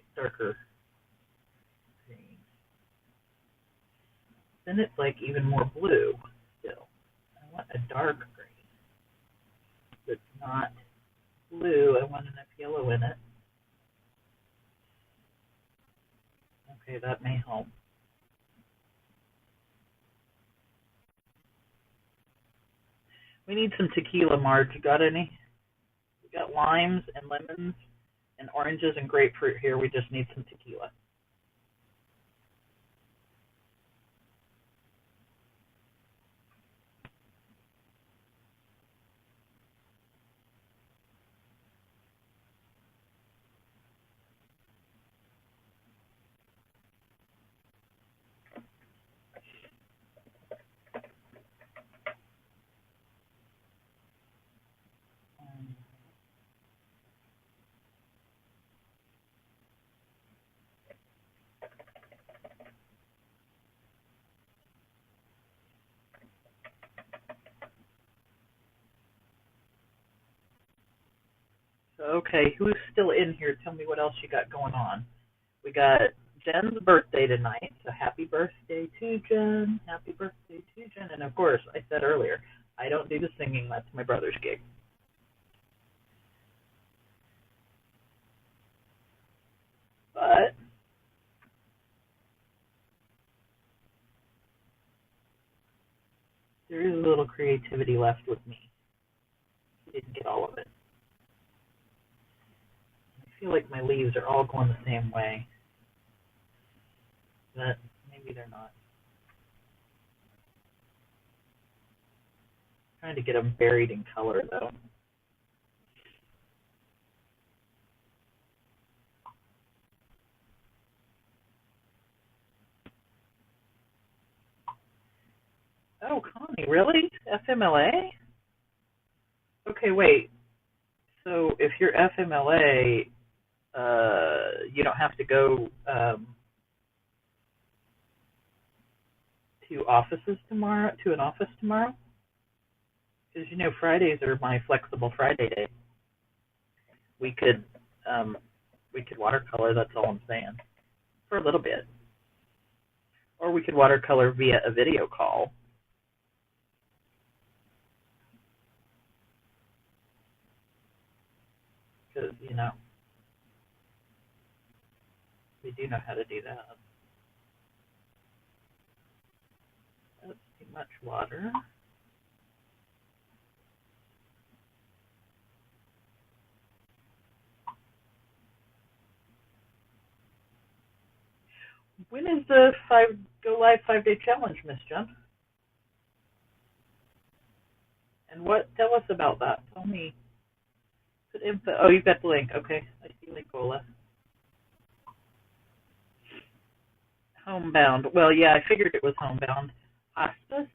Then it's like even more blue still. I want a dark green. It's not blue. I want enough yellow in it. Okay, that may help. We need some tequila, Marge. You got any? We got limes and lemons and oranges and grapefruit here. We just need some tequila. So, okay, who's still in here? Tell me what else you got going on. We got Jen's birthday tonight, so happy birthday to Jen. Happy birthday to Jen. And of course, I said earlier, I don't do the singing. That's my brother's gig. But there is a little creativity left with me. I didn't get all of it. I feel like my leaves are all going the same way, but maybe they're not. I'm trying to get them buried in color, though. Oh, Connie, really? FMLA? Okay, wait. So if you're FMLA, you don't have to go to offices tomorrow. To an office tomorrow, because you know Fridays are my flexible Friday day. We could watercolor. That's all I'm saying, for a little bit, or we could watercolor via a video call. Because we do know how to do that. That's too much water. When is the Go Live 5-day challenge, Miss Jen? And tell us about that. Tell me. Put info. Oh, you've got the link. Okay, I see Linkola. Homebound. Well, yeah, I figured it was homebound. Hospice?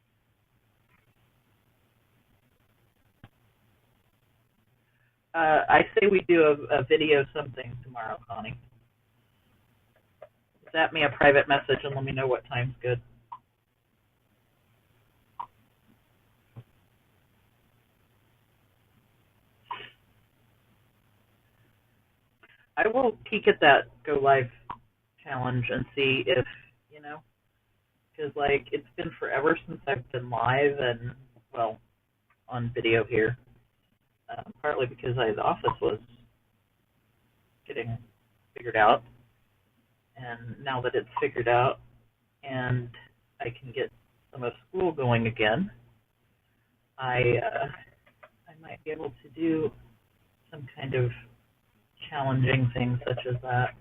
I say we do a video something tomorrow, Connie. Send me a private message and let me know what time's good. I will peek at that Go Live challenge and see if, because, it's been forever since I've been live and, well, on video here. Partly because the office was getting figured out. And now that it's figured out and I can get some of school going again, I might be able to do some kind of challenging thing such as that.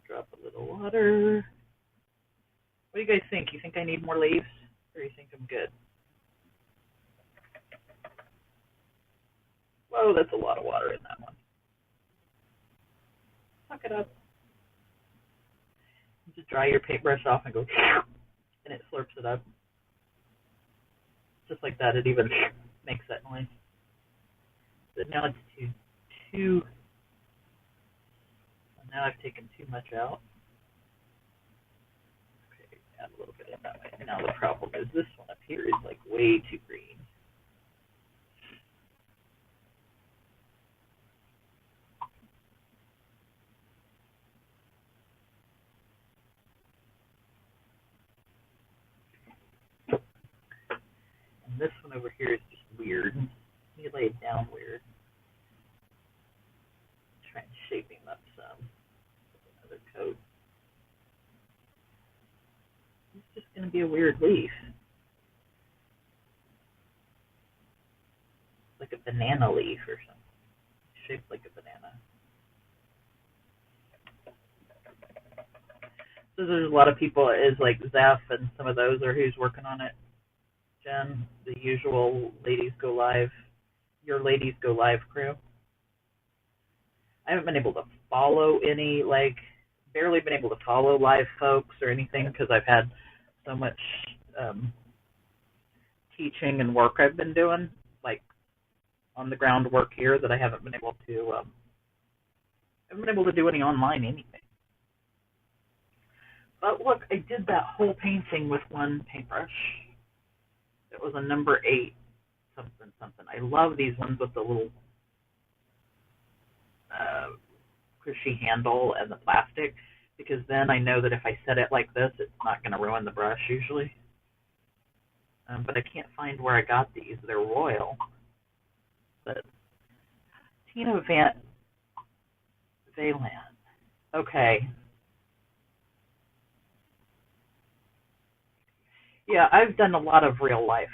Drop a little water. What do you guys think? You think I need more leaves, or you think I'm good? Whoa, that's a lot of water in that one. Suck it up. Just dry your paintbrush off and go, and it slurps it up. Just like that, it even makes that noise. But now it's too. Now I've taken too much out. Okay, add a little bit in that way. Now the problem is this one up here is way too green. And this one over here is just weird. He laid down weird. Try and shape him up some with another coat. It's just going to be a weird leaf. Like a banana leaf or something. Shaped like a banana. So there's a lot of people, is Zeph and some of those are who's working on it. Jen, the usual Ladies Go Live, your Ladies Go Live crew. I haven't been able to follow any, barely been able to follow live folks or anything because I've had so much teaching and work I've been doing, on the ground work here, that I haven't been able to do any online anything. But look, I did that whole painting with one paintbrush. It was a number 8 something something. I love these ones with the little cushy handle and the plastic, because then I know that if I set it like this, it's not going to ruin the brush usually. But I can't find where I got these. They're royal. But Tina Van Valen. Okay. Yeah, I've done a lot of real life.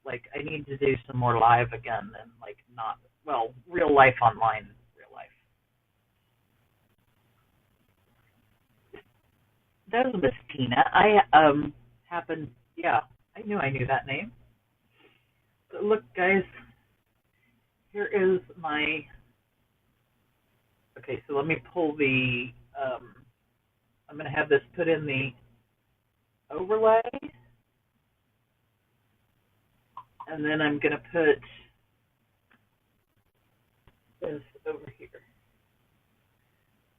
Like, I need to do some more live again, and like not, well, real life online, real life. That was Miss Tina. I happened. Yeah, I knew that name. So look, guys, here is my. Okay, so let me pull the. I'm going to have this put in the overlay, and then I'm going to put this over here.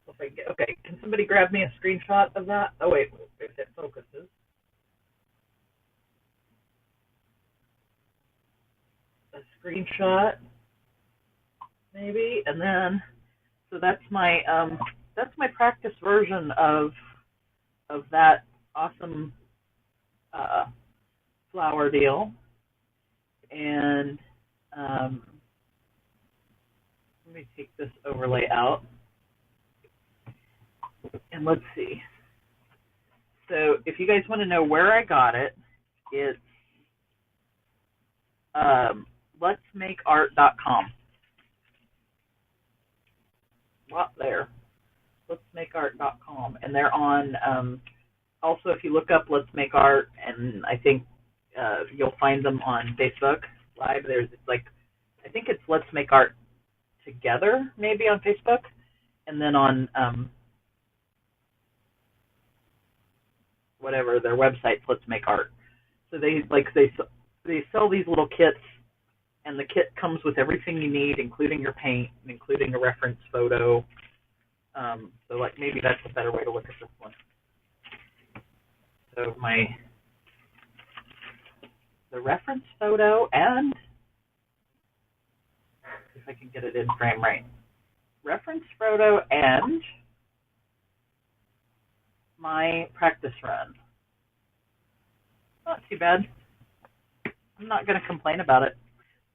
If I get, okay, can somebody grab me a screenshot of that? Oh wait, if it focuses. A screenshot, maybe, and then so that's my practice version of that awesome flower deal. And let me take this overlay out. And let's see. So if you guys want to know where I got it, it's letsmakeart.com. Well, there. Letsmakeart.com. And they're on, also if you look up Let's Make Art, and I think you'll find them on Facebook Live. There's like, I think it's Let's Make Art Together, maybe on Facebook. And then on whatever their website's Let's Make Art. So they sell these little kits, and the kit comes with everything you need, including your paint, including a reference photo. So like maybe that's a better way to look at this one. So the reference photo, and if I can get it in frame right, reference photo and my practice run. Not too bad. I'm not going to complain about it.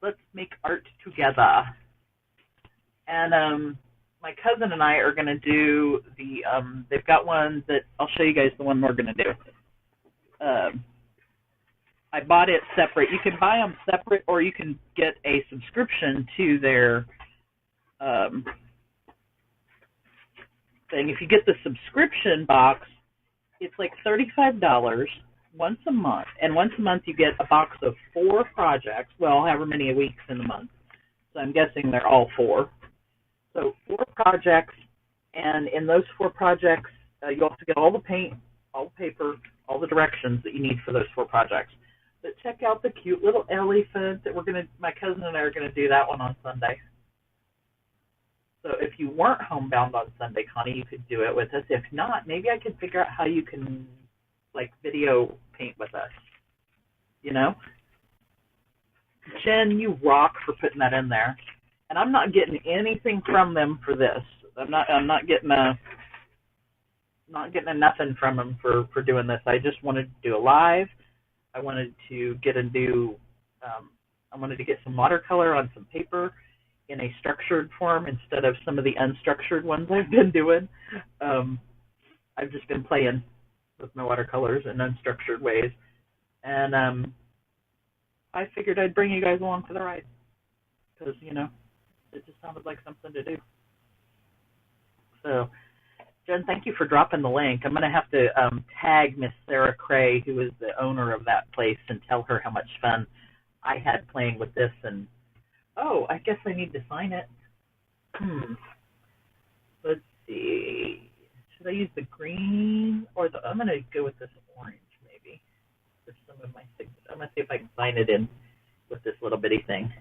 Let's make art together. And my cousin and I are going to do the, they've got one that, I'll show you guys the one we're going to do. I bought it separate. You can buy them separate, or you can get a subscription to their thing. If you get the subscription box, it's like $35 once a month. And once a month you get a box of 4 projects, well, however many weeks in the month. So I'm guessing they're all 4. So 4 projects, and in those 4 projects, you also get all the paint, all the paper, all the directions that you need for those 4 projects. But check out the cute little elephant that my cousin and I are gonna do that one on Sunday. So if you weren't homebound on Sunday, Connie, you could do it with us. If not, maybe I could figure out how you can like video paint with us. You know? Jen, you rock for putting that in there. And I'm not getting anything from them for this. I'm not getting nothing from them for doing this. I just wanted to do a live. I wanted to get a new I wanted to get some watercolor on some paper in a structured form instead of some of the unstructured ones I've been doing. I've just been playing with my watercolors in unstructured ways. And I figured I'd bring you guys along for the ride because, you know, it just sounded like something to do. So, Jen, thank you for dropping the link. I'm going to have to tag Miss Sarah Cray, who is the owner of that place, and tell her how much fun I had playing with this. And, oh, I guess I need to sign it. Let's see. Should I use the green or I'm going to go with this orange maybe for some of my signature. I'm going to see if I can sign it in with this little bitty thing.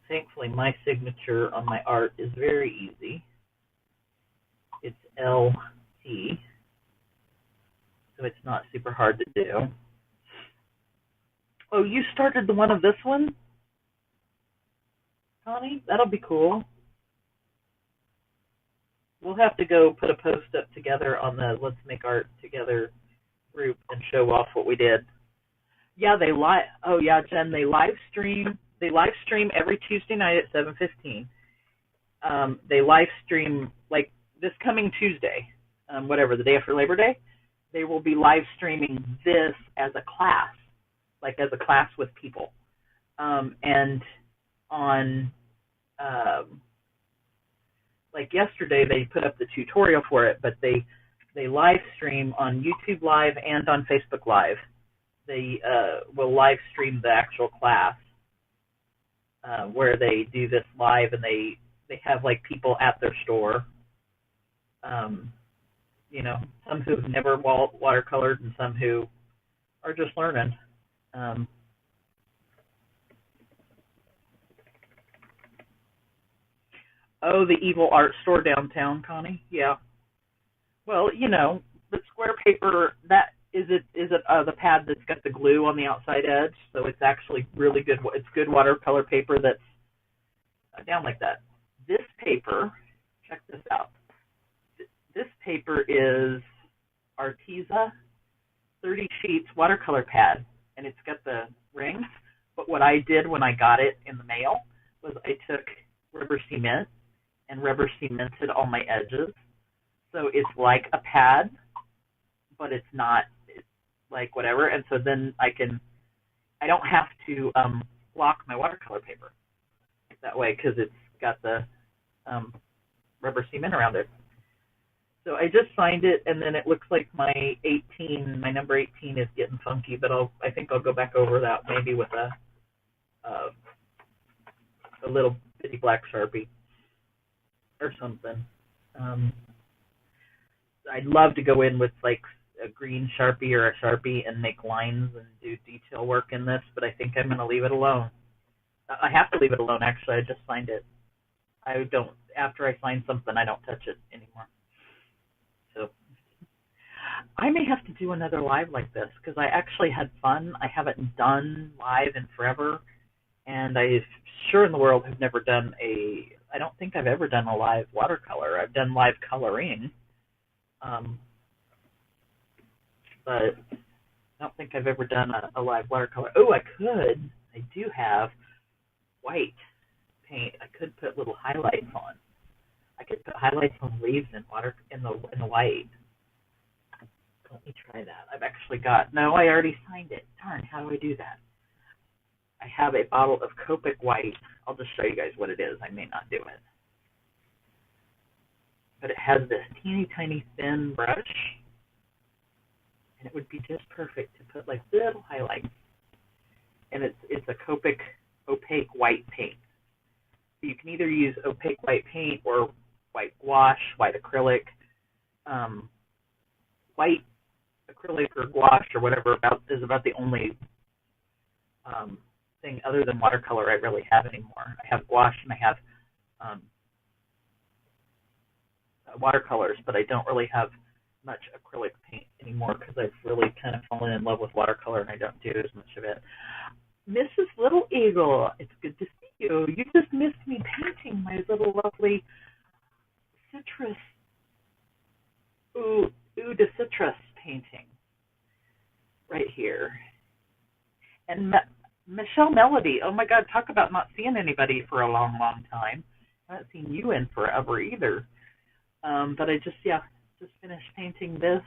Thankfully, my signature on my art is very easy. It's LT. so it's not super hard to do. Oh, you started the one of this one, Connie? That'll be cool. We'll have to go put a post up together on the Let's Make Art Together group and show off what we did. Yeah, oh yeah, Jen, they live stream every Tuesday night at 7:15. They live stream like this coming Tuesday, whatever, the day after Labor Day. They will be live streaming this as a class, like as a class with people. And on like yesterday, they put up the tutorial for it, but they live stream on YouTube Live and on Facebook Live. They will live stream the actual class where they do this live, and they have like people at their store. You know, some who've never watercolored and some who are just learning. Oh, the evil art store downtown, Connie? Yeah. Well, you know, the square paper, that is it the pad that's got the glue on the outside edge, so it's actually really good. It's good watercolor paper that's down like that. This paper, check this out. This paper is Arteza 30 sheets watercolor pad, and it's got the rings. But what I did when I got it in the mail was I took rubber cement and rubber cemented all my edges. So it's like a pad, but it's not, it's like whatever. And so then I don't have to block my watercolor paper that way because it's got the rubber cement around it. So I just signed it, and then it looks like my number 18 is getting funky, but I think I'll go back over that maybe with a little bitty black Sharpie or something. I'd love to go in with like a green Sharpie or a Sharpie and make lines and do detail work in this, but I think I'm going to leave it alone. I have to leave it alone, actually. I just signed it. After I sign something, I don't touch it anymore. So I may have to do another live like this because I actually had fun. I haven't done live in forever, and I sure in the world have never done I don't think I've ever done a live watercolor. I've done live coloring, but I don't think I've ever done a live watercolor. Oh, I could. I do have white paint. I could put little highlights on. I could put highlights on leaves in the white. Let me try that. I've actually no, I already signed it. Darn, how do I do that? I have a bottle of Copic white. I'll just show you guys what it is. I may not do it. But it has this teeny tiny thin brush, and it would be just perfect to put like little highlights. And it's a Copic opaque white paint. So you can either use opaque white paint or white gouache, white acrylic, white acrylic or gouache or whatever is about the only thing other than watercolor I really have anymore. I have gouache and I have watercolors, but I don't really have much acrylic paint anymore because I've really kind of fallen in love with watercolor and I don't do as much of it. Mrs. Little Eagle, it's good to see you. You just missed me painting my little lovely citrus, eau de citrus painting right here. And Michelle Melody, oh my God, talk about not seeing anybody for a long, long time. I haven't seen you in forever either. But I just finished painting this,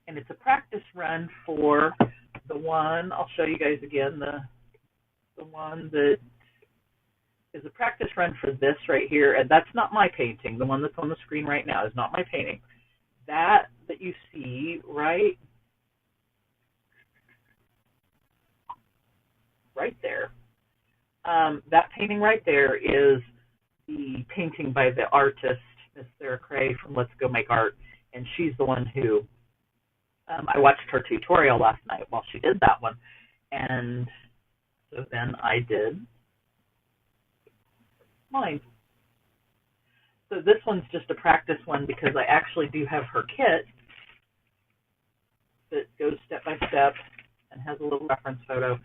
and it's a practice run for the one, I'll show you guys again, the one that is a practice run for this right here, and that's not my painting. The one that's on the screen right now is not my painting. That you see right there, that painting right there is the painting by the artist, Miss Sarah Cray from Let's Go Make Art, and she's the one who, I watched her tutorial last night while she did that one, and so then I did mine. So this one's just a practice one because I actually do have her kit, that goes step by step and has a little reference photo.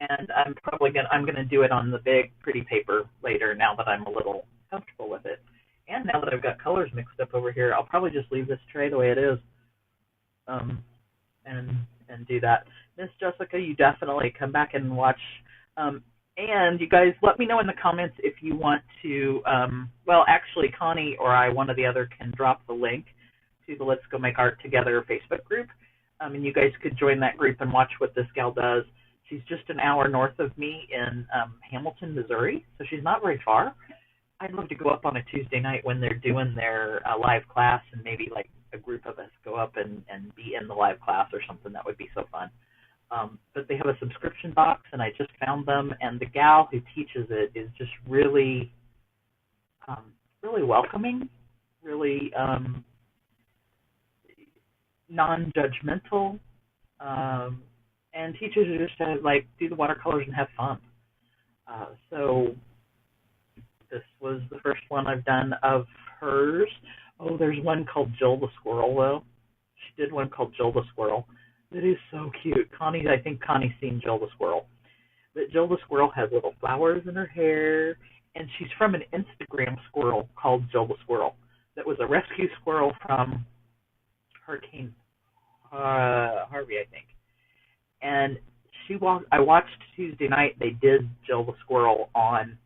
And I'm gonna do it on the big pretty paper later now that I'm a little comfortable with it. And now that I've got colors mixed up over here, I'll probably just leave this tray the way it is, and do that. Miss Jessica, you definitely come back and watch. And you guys, let me know in the comments if you want to. Well, actually, Connie or I, one or the other, can drop the link to the Let's Go Make Art Together Facebook group, and you guys could join that group and watch what this gal does. She's just an hour north of me in Hamilton, Missouri, so she's not very far. I'd love to go up on a Tuesday night when they're doing their live class, and maybe like a group of us go up and be in the live class or something. That would be so fun. But they have a subscription box, and I just found them, and the gal who teaches it is just really, really welcoming, really non-judgmental, and teaches you just to like do the watercolors and have fun. So this was the first one I've done of hers. Oh, there's one called Jill the Squirrel, though. She did one called Jill the Squirrel. It is so cute. I think Connie's seen Jill the Squirrel. But Jill the Squirrel has little flowers in her hair, and she's from an Instagram squirrel called Jill the Squirrel that was a rescue squirrel from Hurricane Harvey, I think. And I watched Tuesday night, they did Jill the Squirrel on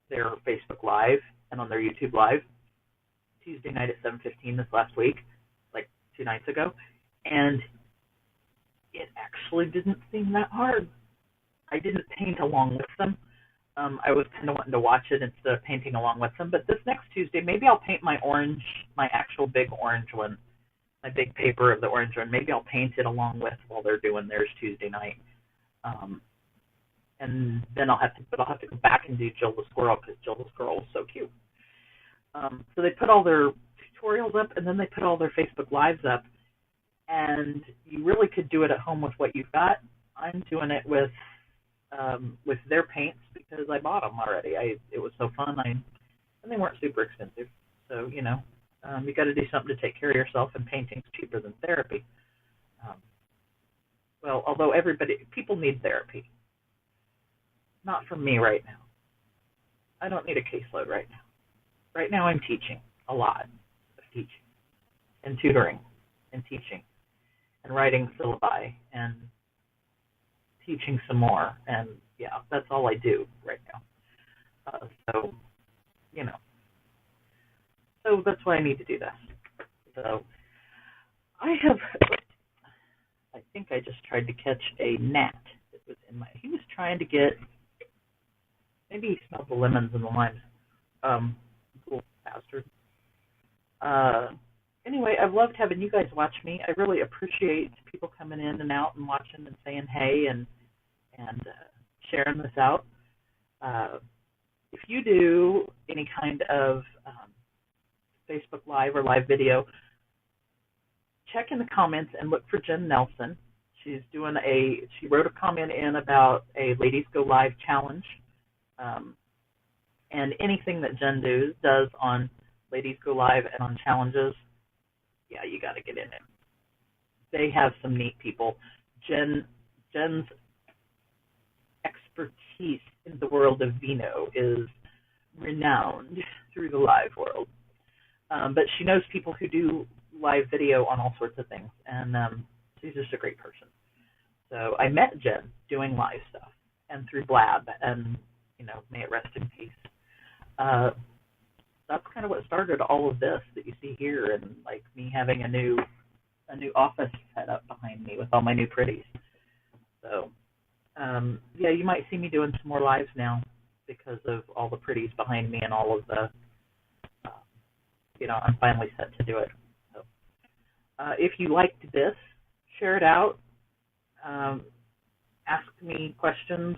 their Facebook Live and on their YouTube Live. Tuesday night at 7:15 this last week, like 2 nights ago. And it actually didn't seem that hard. I didn't paint along with them. I was kind of wanting to watch it instead of painting along with them. But this next Tuesday, maybe I'll paint my orange, my actual big orange one, my big paper of the orange one. Maybe I'll paint it along with while they're doing theirs Tuesday night. And then I'll have to go back and do Jill the Squirrel because Jill the Squirrel is so cute. So they put all their tutorials up, and then they put all their Facebook Lives up. And you really could do it at home with what you've got. I'm doing it with their paints because I bought them already. It was so fun. And they weren't super expensive. So, you got to do something to take care of yourself, and painting's cheaper than therapy. Well, although people need therapy. Not from me right now. I don't need a caseload right now. Right now I'm teaching a lot of teaching and tutoring and teaching and writing syllabi and teaching some more. And, yeah, that's all I do right now. So that's why I need to do this. So I think I just tried to catch a gnat that was he was trying to get, maybe he smelled the lemons and the limes. Little bastard. Anyway, I've loved having you guys watch me. I really appreciate people coming in and out and watching and saying hey and sharing this out. If you do any kind of Facebook Live or live video, check in the comments and look for Jen Nelson. She wrote a comment in about a Ladies Go Live challenge. And anything that Jen does on Ladies Go Live and on challenges, yeah, you got to get in it. They have some neat people. Jen's expertise in the world of vino is renowned through the live world. But she knows people who do live video on all sorts of things, and she's just a great person. So I met Jen doing live stuff, and through Blab, and may it rest in peace. That's kind of what started all of this that you see here, and like me having a new office set up behind me with all my new pretties. So yeah, you might see me doing some more lives now because of all the pretties behind me and all of the I'm finally set to do it. So if you liked this, share it out. Ask me questions.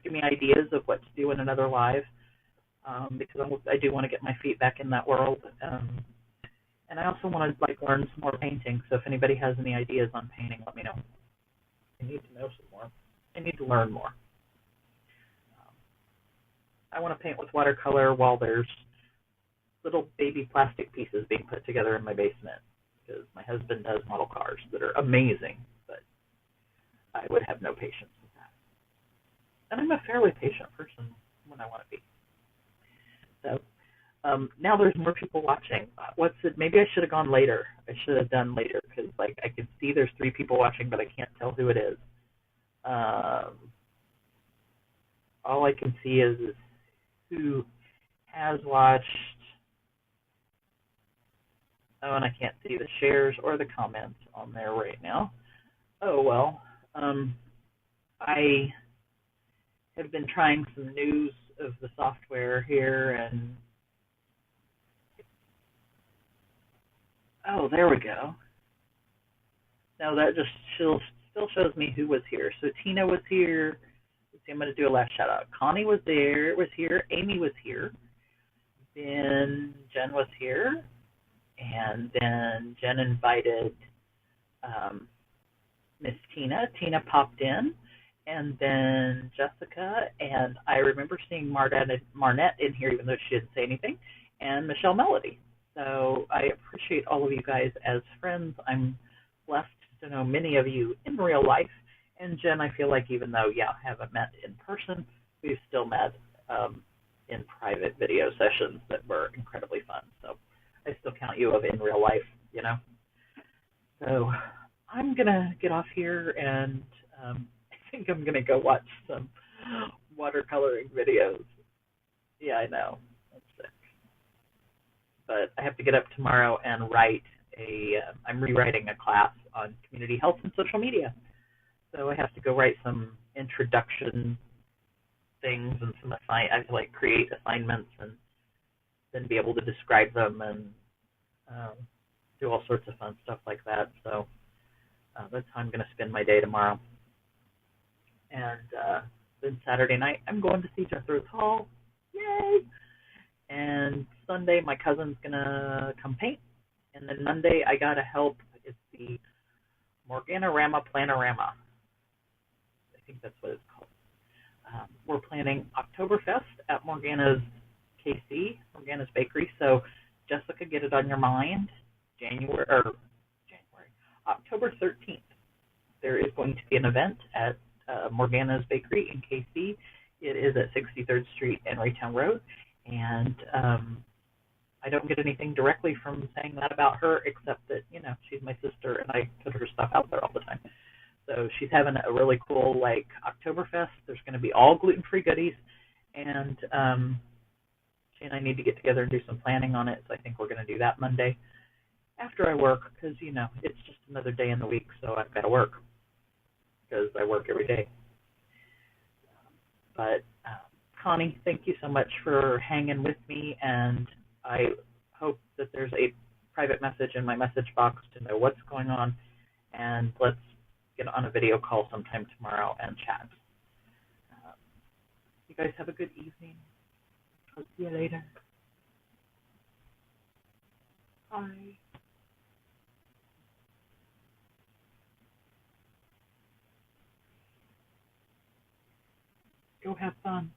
Give me ideas of what to do in another live. Because I do want to get my feet back in that world, and I also want to learn some more painting. So if anybody has any ideas on painting, let me know. I need to know some more. I need to learn more. I want to paint with watercolor while there's little baby plastic pieces being put together in my basement, because my husband does model cars that are amazing, but I would have no patience with that. And I'm a fairly patient person when I want to be. So now there's more people watching. What's it? Maybe I should have gone later. I should have done later because like I can see there's 3 people watching, but I can't tell who it is. All I can see is who has watched. Oh, and I can't see the shares or the comments on there right now. Oh, well. I have been trying some news of the software here, and oh, there we go. Now that just still shows me who was here. So Tina was here. Let's see, I'm going to do a last shout out. Connie was here. Amy was here. Then Jen was here. And then Jen invited Miss Tina. Tina popped in. And then Jessica. And I remember seeing Marnette in here, even though she didn't say anything. And Michelle Melody. So I appreciate all of you guys as friends. I'm blessed to know many of you in real life. And Jen, I feel like even though, haven't met in person, we've still met in private video sessions that were incredibly fun. So I still count you in real life, you know. So I'm going to get off here, and I think I'm going to go watch some watercoloring videos. Yeah, I know. That's sick. But I have to get up tomorrow and write I'm rewriting a class on community health and social media. So I have to go write some introduction things and I have to like create assignments and then be able to describe them and do all sorts of fun stuff like that. So that's how I'm going to spend my day tomorrow. And then Saturday night, I'm going to see Jethro's Hall. Yay! And Sunday, my cousin's going to come paint. And then Monday, I got to help. It's the Morganorama Planorama. I think that's what it's called. We're planning Oktoberfest at Morgana's Bakery. So, Jessica, get it on your mind. October 13th, there is going to be an event at Morgana's Bakery in KC. It is at 63rd Street and Raytown Road. And I don't get anything directly from saying that about her, except that, you know, she's my sister and I put her stuff out there all the time. So she's having a really cool, like, Oktoberfest. There's going to be all gluten-free goodies. And she and I need to get together and do some planning on it. So I think we're going to do that Monday after I work because, you know, it's just another day in the week, so I've got to work because I work every day. But Connie, thank you so much for hanging with me, and I hope that there's a private message in my message box to know what's going on, and let's get on a video call sometime tomorrow and chat. You guys have a good evening. I'll see you later. Bye. Go have fun.